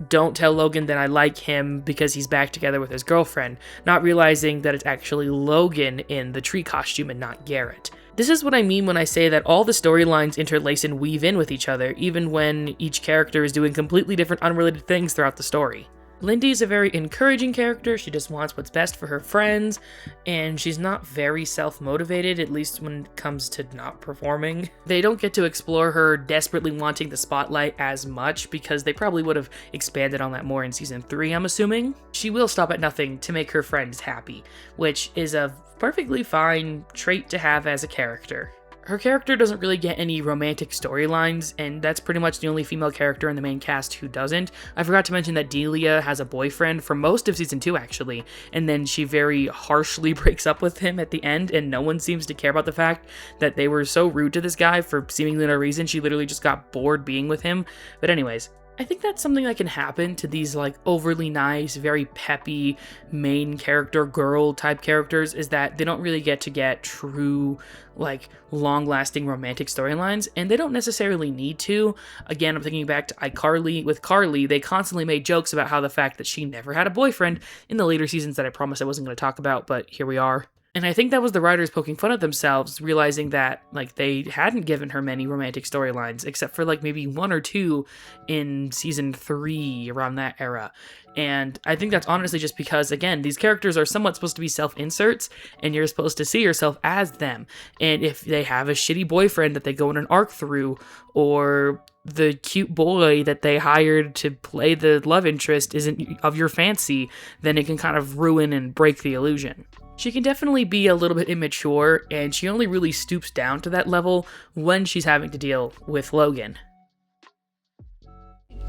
don't tell Logan that I like him because he's back together with his girlfriend, not realizing that it's actually Logan in the tree costume and not Garrett. This is what I mean when I say that all the storylines interlace and weave in with each other, even when each character is doing completely different unrelated things throughout the story. Lindy is a very encouraging character. She just wants what's best for her friends, and she's not very self-motivated, at least when it comes to not performing. They don't get to explore her desperately wanting the spotlight as much because they probably would have expanded on that more in season 3, I'm assuming. She will stop at nothing to make her friends happy, which is a perfectly fine trait to have as a character. Her character doesn't really get any romantic storylines, and that's pretty much the only female character in the main cast who doesn't. I forgot to mention that Delia has a boyfriend for most of season 2, actually, and then she very harshly breaks up with him at the end, and no one seems to care about the fact that they were so rude to this guy for seemingly no reason. She literally just got bored being with him. But anyways, I think that's something that can happen to these like overly nice, very peppy main character girl type characters, is that they don't really get to get true like long-lasting romantic storylines, and they don't necessarily need to. Again, I'm thinking back to iCarly. With Carly, they constantly made jokes about how the fact that she never had a boyfriend in the later seasons that I promised I wasn't going to talk about, but here we are. And I think that was the writers poking fun at themselves, realizing that like they hadn't given her many romantic storylines, except for like maybe 1 or 2 in season 3, around that era. And I think that's honestly just because, again, these characters are somewhat supposed to be self-inserts, and you're supposed to see yourself as them. And if they have a shitty boyfriend that they go on an arc through, or the cute boy that they hired to play the love interest isn't of your fancy, then it can kind of ruin and break the illusion. She can definitely be a little bit immature, and she only really stoops down to that level when she's having to deal with Logan.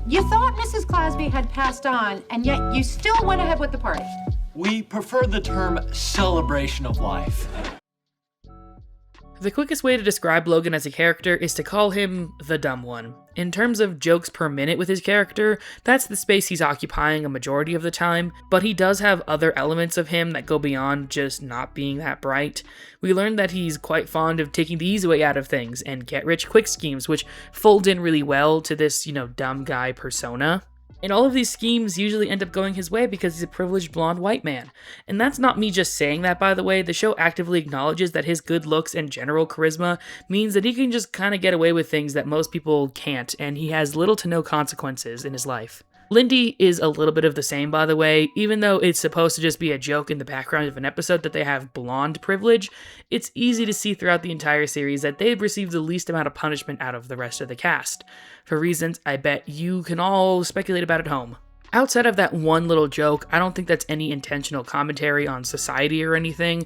You thought Mrs. Clasby had passed on, and yet you still went ahead with the party. We prefer the term celebration of life. The quickest way to describe Logan as a character is to call him the dumb one. In terms of jokes per minute with his character, that's the space he's occupying a majority of the time, but he does have other elements of him that go beyond just not being that bright. We learned that he's quite fond of taking the easy way out of things and get-rich-quick schemes, which fold in really well to this, dumb guy persona. And all of these schemes usually end up going his way because he's a privileged blonde white man. And that's not me just saying that, by the way. The show actively acknowledges that his good looks and general charisma means that he can just kind of get away with things that most people can't, and he has little to no consequences in his life. Lindy is a little bit of the same, by the way. Even though it's supposed to just be a joke in the background of an episode that they have blonde privilege, it's easy to see throughout the entire series that they've received the least amount of punishment out of the rest of the cast, for reasons I bet you can all speculate about at home. Outside of that one little joke, I don't think that's any intentional commentary on society or anything.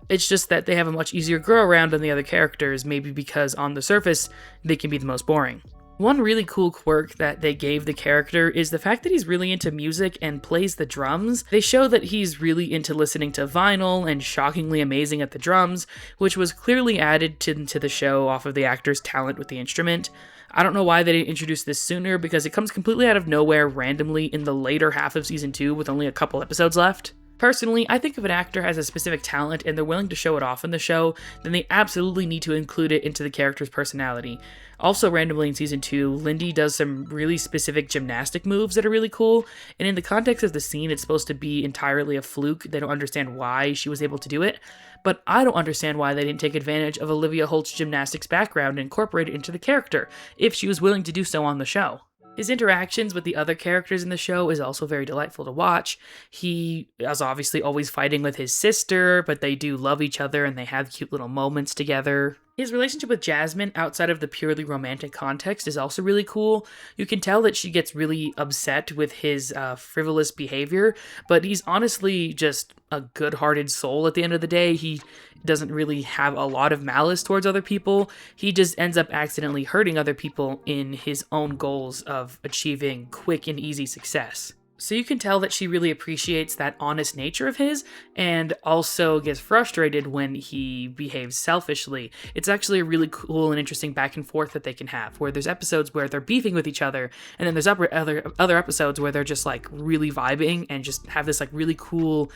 It's just that they have a much easier grow around than the other characters, maybe because on the surface, they can be the most boring. One really cool quirk that they gave the character is the fact that he's really into music and plays the drums. They show that he's really into listening to vinyl and shockingly amazing at the drums, which was clearly added to the show off of the actor's talent with the instrument. I don't know why they didn't introduce this sooner, because it comes completely out of nowhere randomly in the later half of season 2 with only a couple episodes left. Personally, I think if an actor has a specific talent and they're willing to show it off in the show, then they absolutely need to include it into the character's personality. Also, randomly in season 2, Lindy does some really specific gymnastic moves that are really cool, and in the context of the scene, it's supposed to be entirely a fluke. They don't understand why she was able to do it, but I don't understand why they didn't take advantage of Olivia Holt's gymnastics background and incorporate it into the character, if she was willing to do so on the show. His interactions with the other characters in the show is also very delightful to watch. He is obviously always fighting with his sister, but they do love each other and they have cute little moments together. His relationship with Jasmine, outside of the purely romantic context, is also really cool. You can tell that she gets really upset with his frivolous behavior, but he's honestly just a good-hearted soul at the end of the day. He doesn't really have a lot of malice towards other people. He just ends up accidentally hurting other people in his own goals of achieving quick and easy success. So you can tell that she really appreciates that honest nature of his, and also gets frustrated when he behaves selfishly. It's actually a really cool and interesting back and forth that they can have, where there's episodes where they're beefing with each other, and then there's other episodes where they're just like really vibing and just have this like really cool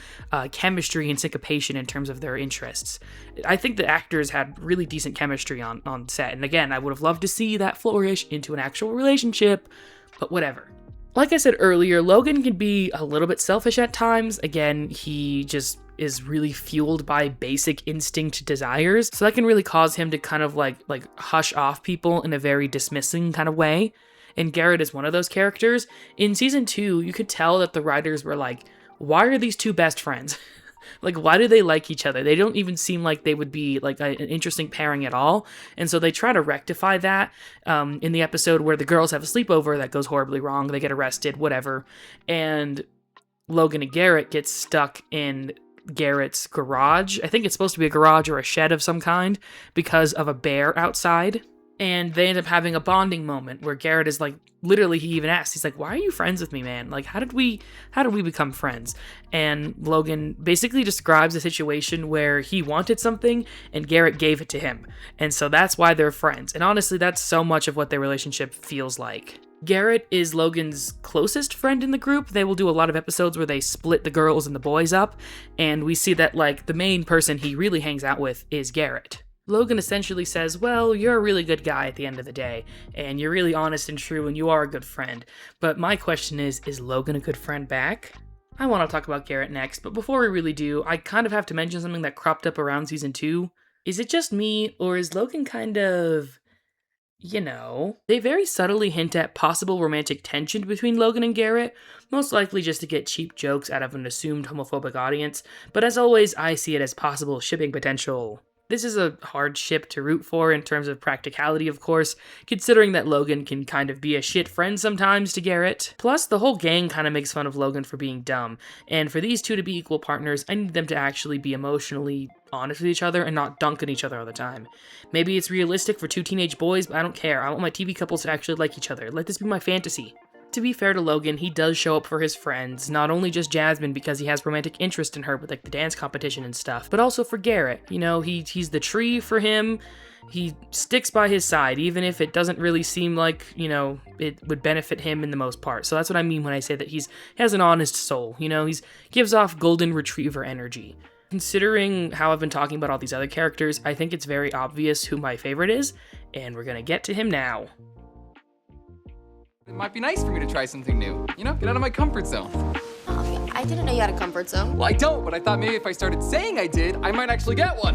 chemistry and syncopation in terms of their interests. I think the actors had really decent chemistry on set, and again, I would have loved to see that flourish into an actual relationship, but whatever. Like I said earlier, Logan can be a little bit selfish at times. Again, he just is really fueled by basic instinct desires, so that can really cause him to kind of like hush off people in a very dismissing kind of way. And Garrett is one of those characters. In season 2, you could tell that the writers were like, why are these two best friends? Like, why do they like each other? They don't even seem like they would be like an interesting pairing at all. And so they try to rectify that in the episode where the girls have a sleepover that goes horribly wrong. They get arrested, whatever. And Logan and Garrett get stuck in Garrett's garage. I think it's supposed to be a garage or a shed of some kind because of a bear outside. And they end up having a bonding moment where Garrett is like, literally, he even asks, he's like, why are you friends with me, man? Like, how did we become friends? And Logan basically describes a situation where he wanted something and Garrett gave it to him. And so that's why they're friends. And honestly, that's so much of what their relationship feels like. Garrett is Logan's closest friend in the group. They will do a lot of episodes where they split the girls and the boys up, and we see that, like, the main person he really hangs out with is Garrett. Logan essentially says, well, you're a really good guy at the end of the day, and you're really honest and true, and you are a good friend. But my question is Logan a good friend back? I want to talk about Garrett next, but before we really do, I kind of have to mention something that cropped up around season 2. Is it just me, or is Logan kind of... they very subtly hint at possible romantic tension between Logan and Garrett, most likely just to get cheap jokes out of an assumed homophobic audience, but as always, I see it as possible shipping potential. This is a hard ship to root for in terms of practicality, of course, considering that Logan can kind of be a shit friend sometimes to Garrett. Plus, the whole gang kind of makes fun of Logan for being dumb, and for these two to be equal partners, I need them to actually be emotionally honest with each other and not dunk on each other all the time. Maybe it's realistic for two teenage boys, but I don't care. I want my TV couples to actually like each other. Let this be my fantasy. To be fair to Logan, he does show up for his friends, not only just Jasmine because he has romantic interest in her with like the dance competition and stuff, but also for Garrett. He's the tree for him. He sticks by his side, even if it doesn't really seem like, it would benefit him in the most part. So that's what I mean when I say that he has an honest soul. He gives off golden retriever energy. Considering how I've been talking about all these other characters, I think it's very obvious who my favorite is, and we're gonna get to him now. It might be nice for me to try something new. Get out of my comfort zone. Oh, I didn't know you had a comfort zone. Well, I don't, but I thought maybe if I started saying I did, I might actually get one.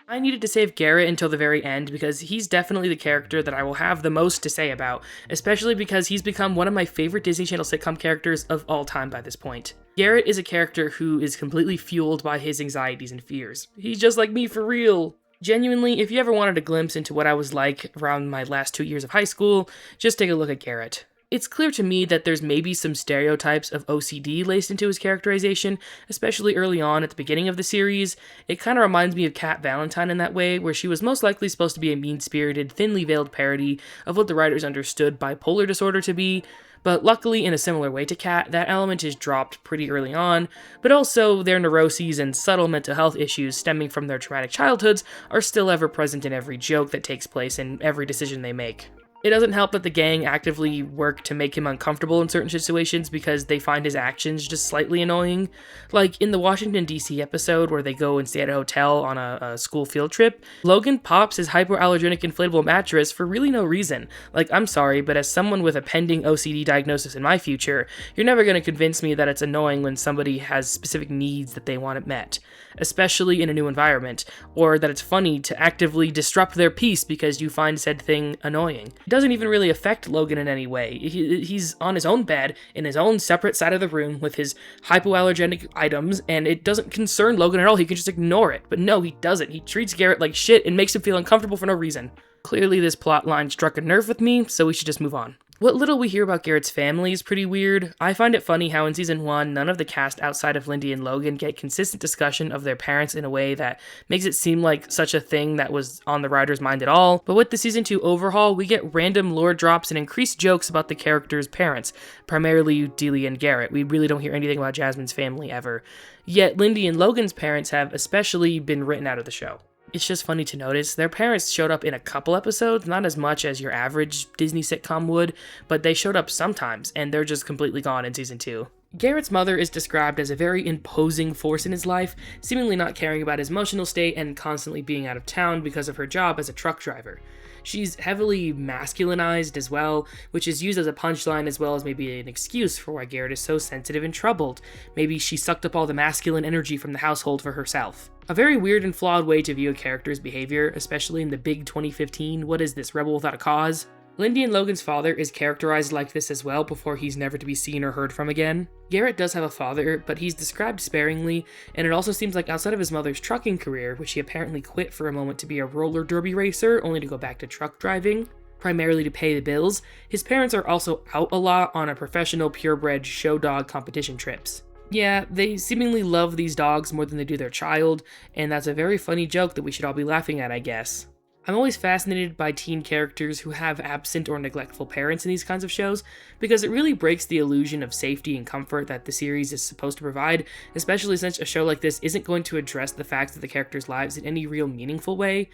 I needed to save Garrett until the very end because he's definitely the character that I will have the most to say about, especially because he's become one of my favorite Disney Channel sitcom characters of all time by this point. Garrett is a character who is completely fueled by his anxieties and fears. He's just like me for real. Genuinely, if you ever wanted a glimpse into what I was like around my last 2 years of high school, just take a look at Garrett. It's clear to me that there's maybe some stereotypes of OCD laced into his characterization, especially early on at the beginning of the series. It kind of reminds me of Kat Valentine in that way, where she was most likely supposed to be a mean-spirited, thinly veiled parody of what the writers understood bipolar disorder to be, but luckily in a similar way to Kat, that element is dropped pretty early on, but also their neuroses and subtle mental health issues stemming from their traumatic childhoods are still ever present in every joke that takes place and every decision they make. It doesn't help that the gang actively work to make him uncomfortable in certain situations because they find his actions just slightly annoying. Like in the Washington, D.C. episode where they go and stay at a hotel on a school field trip, Logan pops his hypoallergenic inflatable mattress for really no reason. Like, I'm sorry, but as someone with a pending OCD diagnosis in my future, you're never going to convince me that it's annoying when somebody has specific needs that they want it met, especially in a new environment, or that it's funny to actively disrupt their peace because you find said thing annoying. It doesn't even really affect Logan in any way. He's on his own bed, in his own separate side of the room with his hypoallergenic items, and it doesn't concern Logan at all. He can just ignore it. But no, he doesn't. He treats Garrett like shit and makes him feel uncomfortable for no reason. Clearly this plot line struck a nerve with me, so we should just move on. What little we hear about Garrett's family is pretty weird. I find it funny how in season 1, none of the cast outside of Lindy and Logan get consistent discussion of their parents in a way that makes it seem like such a thing that was on the writer's mind at all. But with the season 2 overhaul, we get random lore drops and increased jokes about the characters' parents, primarily Delia and Garrett. We really don't hear anything about Jasmine's family ever. Yet Lindy and Logan's parents have especially been written out of the show. It's just funny to notice, their parents showed up in a couple episodes, not as much as your average Disney sitcom would, but they showed up sometimes, and they're just completely gone in season 2. Garrett's mother is described as a very imposing force in his life, seemingly not caring about his emotional state and constantly being out of town because of her job as a truck driver. She's heavily masculinized as well, which is used as a punchline as well as maybe an excuse for why Garrett is so sensitive and troubled. Maybe she sucked up all the masculine energy from the household for herself. A very weird and flawed way to view a character's behavior, especially in the big 2015 "what is this, rebel without a cause?" Lindy and Logan's father is characterized like this as well before he's never to be seen or heard from again. Garrett does have a father, but he's described sparingly, and it also seems like outside of his mother's trucking career, which he apparently quit for a moment to be a roller derby racer, only to go back to truck driving, primarily to pay the bills, his parents are also out a lot on a professional purebred show dog competition trips. Yeah, they seemingly love these dogs more than they do their child, and that's a very funny joke that we should all be laughing at, I guess. I'm always fascinated by teen characters who have absent or neglectful parents in these kinds of shows, because it really breaks the illusion of safety and comfort that the series is supposed to provide, especially since a show like this isn't going to address the fact of the characters' lives in any real meaningful way.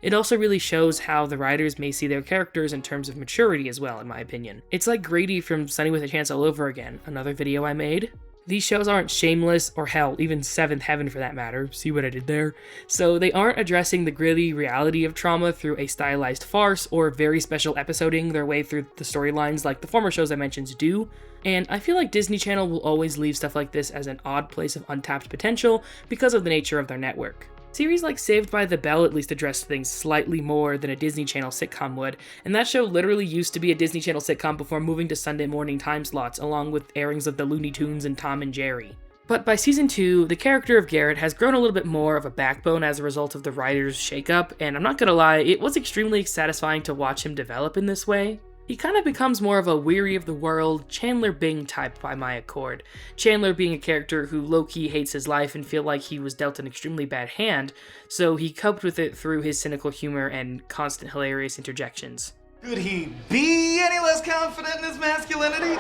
It also really shows how the writers may see their characters in terms of maturity as well, in my opinion. It's like Grady from Sunny with a Chance all over again, another video I made. These shows aren't Shameless or hell, even Seventh Heaven for that matter, see what I did there? So they aren't addressing the gritty reality of trauma through a stylized farce or very special episoding their way through the storylines like the former shows I mentioned do. And I feel like Disney Channel will always leave stuff like this as an odd place of untapped potential because of the nature of their network. Series like Saved by the Bell at least addressed things slightly more than a Disney Channel sitcom would, and that show literally used to be a Disney Channel sitcom before moving to Sunday morning time slots, along with airings of the Looney Tunes and Tom and Jerry. But by season 2, the character of Garrett has grown a little bit more of a backbone as a result of the writers' shakeup, and I'm not gonna lie, it was extremely satisfying to watch him develop in this way. He kind of becomes more of a weary of the world, Chandler Bing type by my accord. Chandler being a character who low-key hates his life and feel like he was dealt an extremely bad hand, so he coped with it through his cynical humor and constant hilarious interjections. Could he be any less confident in his masculinity?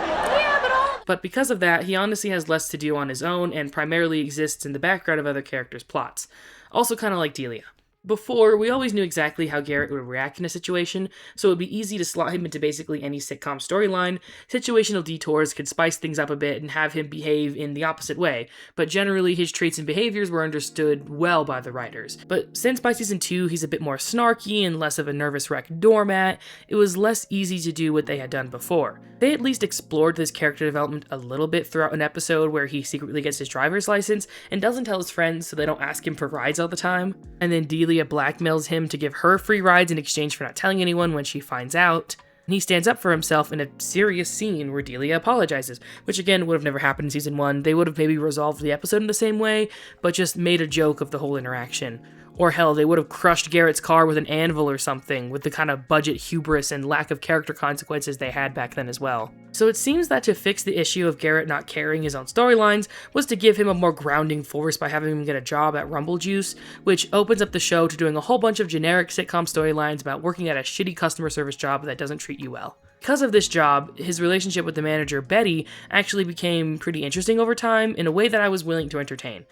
But because of that, he honestly has less to do on his own and primarily exists in the background of other characters' plots. Also kind of like Delia. Before, we always knew exactly how Garrett would react in a situation, so it would be easy to slot him into basically any sitcom storyline. Situational detours could spice things up a bit and have him behave in the opposite way, but generally his traits and behaviors were understood well by the writers. But since by season 2 he's a bit more snarky and less of a nervous wreck doormat, it was less easy to do what they had done before. They at least explored this character development a little bit throughout an episode where he secretly gets his driver's license and doesn't tell his friends so they don't ask him for rides all the time, and then Delia blackmails him to give her free rides in exchange for not telling anyone when she finds out. And he stands up for himself in a serious scene where Delia apologizes, which again would have never happened in season 1. They would have maybe resolved the episode in the same way, but just made a joke of the whole interaction. Or hell, they would have crushed Garrett's car with an anvil or something, with the kind of budget hubris and lack of character consequences they had back then as well. So it seems that to fix the issue of Garrett not carrying his own storylines was to give him a more grounding force by having him get a job at Rumble Juice, which opens up the show to doing a whole bunch of generic sitcom storylines about working at a shitty customer service job that doesn't treat you well. Because of this job, his relationship with the manager, Betty, actually became pretty interesting over time in a way that I was willing to entertain.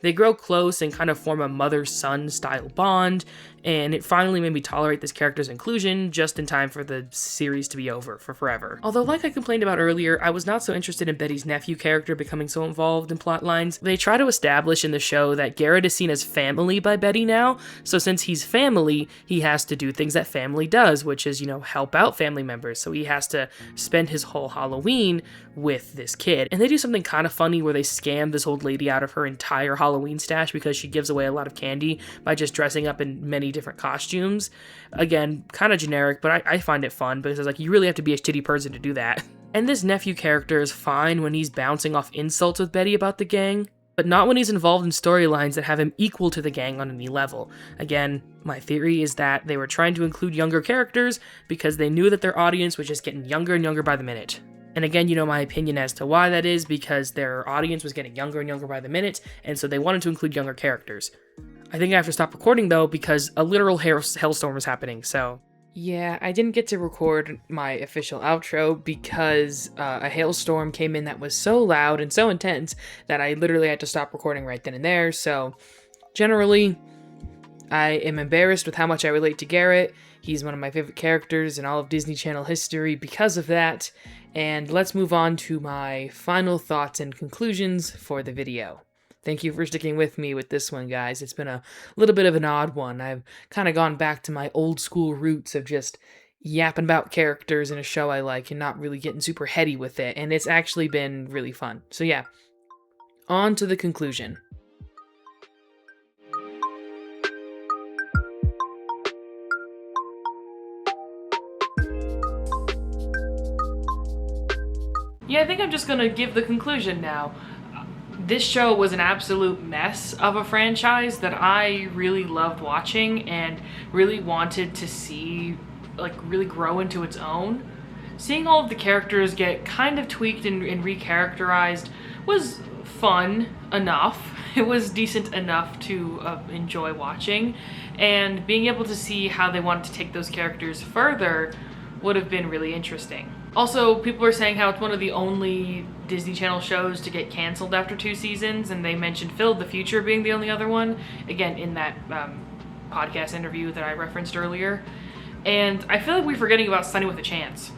They grow close and kind of form a mother-son style bond, and it finally made me tolerate this character's inclusion just in time for the series to be over for forever. Although, like I complained about earlier, I was not so interested in Betty's nephew character becoming so involved in plot lines. They try to establish in the show that Garrett is seen as family by Betty now, so since he's family, he has to do things that family does, which is, help out family members, so he has to spend his whole Halloween with this kid. And they do something kind of funny where they scam this old lady out of her entire Halloween stash because she gives away a lot of candy by just dressing up in many different costumes. Again, kind of generic, but I find it fun because it's like you really have to be a shitty person to do that. And this nephew character is fine when he's bouncing off insults with Betty about the gang, but not when he's involved in storylines that have him equal to the gang on any level. Again, my theory is that they were trying to include younger characters because they knew that their audience was just getting younger and younger by the minute. And again, my opinion as to why that is because their audience was getting younger and younger by the minute, and so they wanted to include younger characters. I think I have to stop recording though because a literal hailstorm is happening, so... Yeah, I didn't get to record my official outro because a hailstorm came in that was so loud and so intense that I literally had to stop recording right then and there, so... Generally, I am embarrassed with how much I relate to Garrett. He's one of my favorite characters in all of Disney Channel history because of that. And let's move on to my final thoughts and conclusions for the video. Thank you for sticking with me with this one, guys. It's been a little bit of an odd one. I've kind of gone back to my old school roots of just yapping about characters in a show I like and not really getting super heady with it. And it's actually been really fun. So yeah, on to the conclusion. Yeah, I think I'm just gonna give the conclusion now. This show was an absolute mess of a franchise that I really loved watching and really wanted to see really grow into its own. Seeing all of the characters get kind of tweaked and recharacterized was fun enough. It was decent enough to enjoy watching, and being able to see how they wanted to take those characters further would have been really interesting. Also, people are saying how it's one of the only Disney Channel shows to get canceled after 2 seasons, and they mentioned Phil the Future being the only other one. Again, in that podcast interview that I referenced earlier. And I feel like we're forgetting about Sunny with a Chance.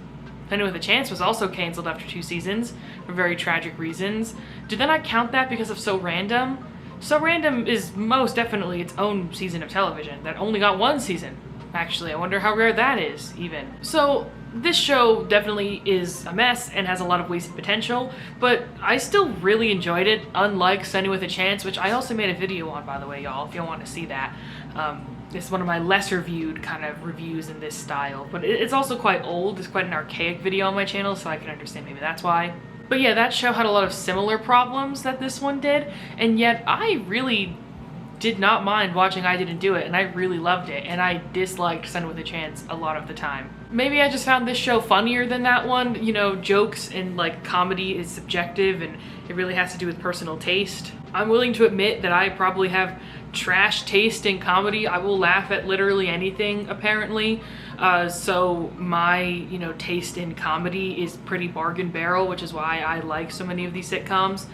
Sunny with a Chance was also canceled after 2 seasons for very tragic reasons. Did they not count that because of So Random? So Random is most definitely its own season of television that only got 1 season. Actually, I wonder how rare that is, even. So, this show definitely is a mess and has a lot of wasted potential, but I still really enjoyed it, unlike Sunny with a Chance, which I also made a video on, by the way, y'all, if you want to see that. It's one of my lesser viewed kind of reviews in this style, but it's also quite old. It's quite an archaic video on my channel, so I can understand maybe that's why. But yeah, that show had a lot of similar problems that this one did, and yet I really did not mind watching I Didn't Do It, and I really loved it, and I disliked Sunny with a Chance a lot of the time. Maybe I just found this show funnier than that one. You know, jokes and like comedy is subjective, and it really has to do with personal taste. I'm willing to admit that I probably have trash taste in comedy. I will laugh at literally anything, apparently. So my, you know, taste in comedy is pretty bargain barrel, which is why I like so many of these sitcoms.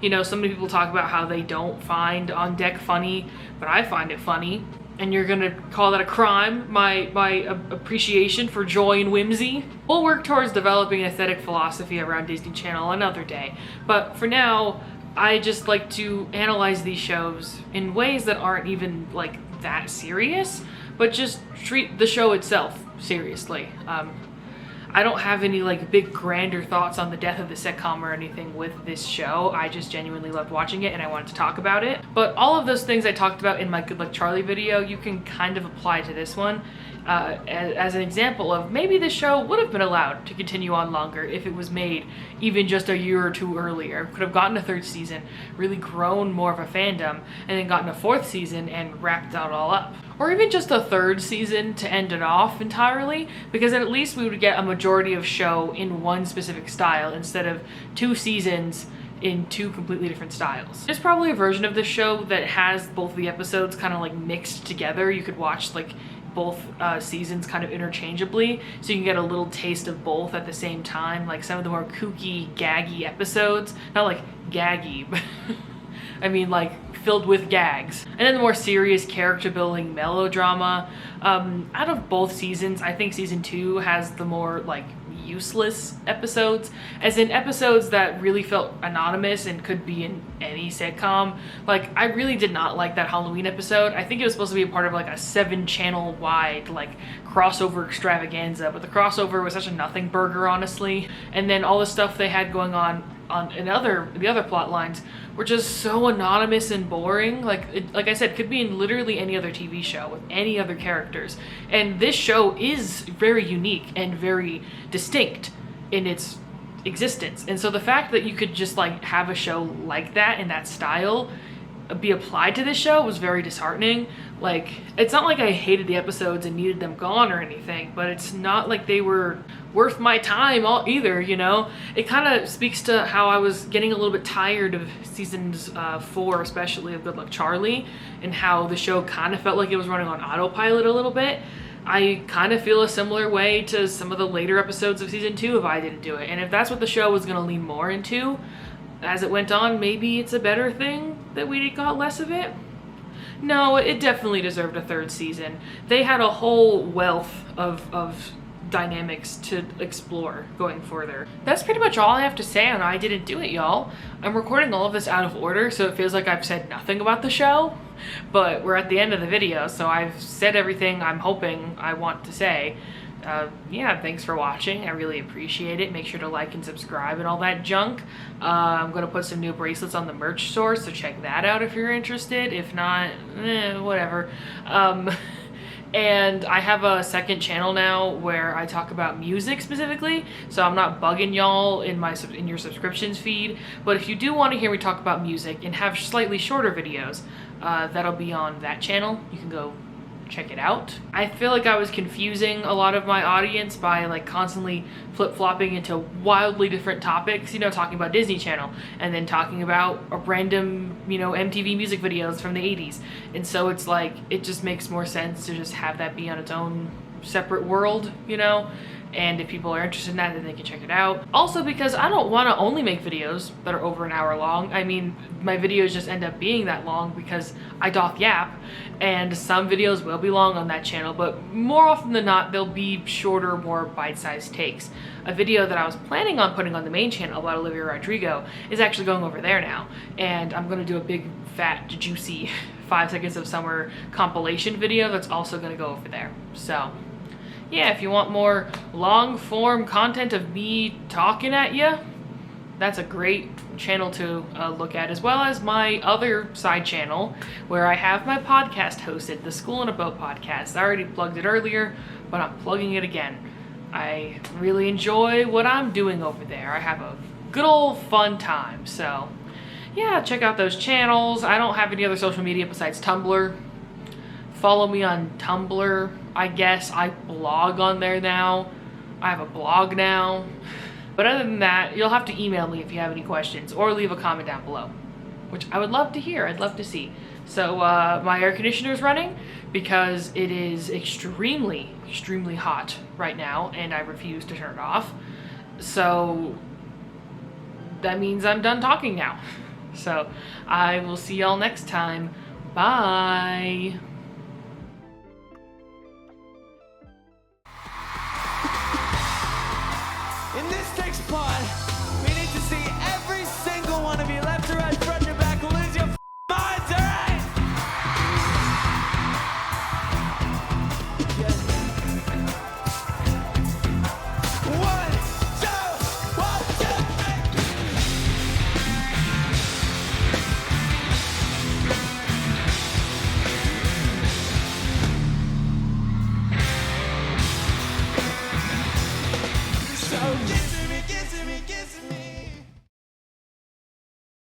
You know, so many people talk about how they don't find On Deck funny, but I find it funny. And you're gonna call that a crime, my appreciation for joy and whimsy? We'll work towards developing an aesthetic philosophy around Disney Channel another day. But for now, I just like to analyze these shows in ways that aren't even like that serious, but just treat the show itself seriously. I don't have any like big grander thoughts on the death of the sitcom or anything with this show. I just genuinely loved watching it and I wanted to talk about it. But all of those things I talked about in my Good Luck Charlie video, you can kind of apply to this one as an example of maybe this show would have been allowed to continue on longer if it was made even just a year or 2 earlier. Could have gotten a 3rd season, really grown more of a fandom, and then gotten a 4th season and wrapped it all up. Or even just a 3rd season to end it off entirely, because at least we would get a majority of show in one specific style instead of 2 seasons in 2 completely different styles. There's probably a version of this show that has both the episodes kind of like mixed together. You could watch like both seasons kind of interchangeably, so you can get a little taste of both at the same time, like some of the more kooky, gaggy episodes. Not like gaggy, but I mean like filled with gags. And then the more serious character building melodrama. Out of both seasons, I think season 2 has the more like useless episodes, as in episodes that really felt anonymous and could be in any sitcom. Like, I really did not like that Halloween episode. I think it was supposed to be a part of like a 7-channel wide like crossover extravaganza, but the crossover was such a nothing burger, honestly. And then all the stuff they had going on the other plot lines were just so anonymous and boring. Like I said, could be in literally any other TV show with any other characters. And this show is very unique and very distinct in its existence. And so the fact that you could just like have a show like that in that style be applied to this show was very disheartening. Like, it's not like I hated the episodes and needed them gone or anything, but it's not like they were worth my time either, you know? It kind of speaks to how I was getting a little bit tired of seasons 4, especially of Good Luck Charlie, and how the show kind of felt like it was running on autopilot a little bit. I kind of feel a similar way to some of the later episodes of season 2 of I Didn't Do It. And if that's what the show was going to lean more into as it went on, maybe it's a better thing that we got less of it. No, it definitely deserved a 3rd season. They had a whole wealth of dynamics to explore going further. That's pretty much all I have to say on I Didn't Do It, y'all. I'm recording all of this out of order, so it feels like I've said nothing about the show, but we're at the end of the video, so I've said everything I'm hoping I want to say. Yeah, thanks for watching. I really appreciate it. Make sure to like and subscribe and all that junk. I'm gonna put some new bracelets on the merch store, so check that out if you're interested. If not, whatever. And I have a second channel now where I talk about music specifically, so I'm not bugging y'all in your subscriptions feed. But if you do want to hear me talk about music and have slightly shorter videos, that'll be on that channel. You can go check it out. I feel like I was confusing a lot of my audience by like constantly flip-flopping into wildly different topics, you know, talking about Disney Channel and then talking about a random, you know, MTV music videos from the 80s. And so it's like, it just makes more sense to just have that be on its own separate world, you know? And if people are interested in that, then they can check it out. Also, because I don't want to only make videos that are over an hour long. I mean, my videos just end up being that long because I doth yap, and some videos will be long on that channel, but more often than not, they'll be shorter, more bite-sized takes. A video that I was planning on putting on the main channel about Olivia Rodrigo is actually going over there now, and I'm going to do a big, fat, juicy 5 Seconds of Summer compilation video that's also going to go over there. So yeah, if you want more long form content of me talking at you, that's a great channel to look at, as well as my other side channel where I have my podcast hosted, the School in a Boat podcast. I already plugged it earlier, but I'm plugging it again. I really enjoy what I'm doing over there. I have a good old fun time. So yeah, check out those channels. I don't have any other social media besides Tumblr. Follow me on Tumblr, I guess. I blog on there now. I have a blog now. But other than that, you'll have to email me if you have any questions, or leave a comment down below, which I would love to hear. I'd love to see. So my air conditioner is running because it is extremely, extremely hot right now, and I refuse to turn it off. So that means I'm done talking now. So I will see y'all next time. Bye. And this takes blood.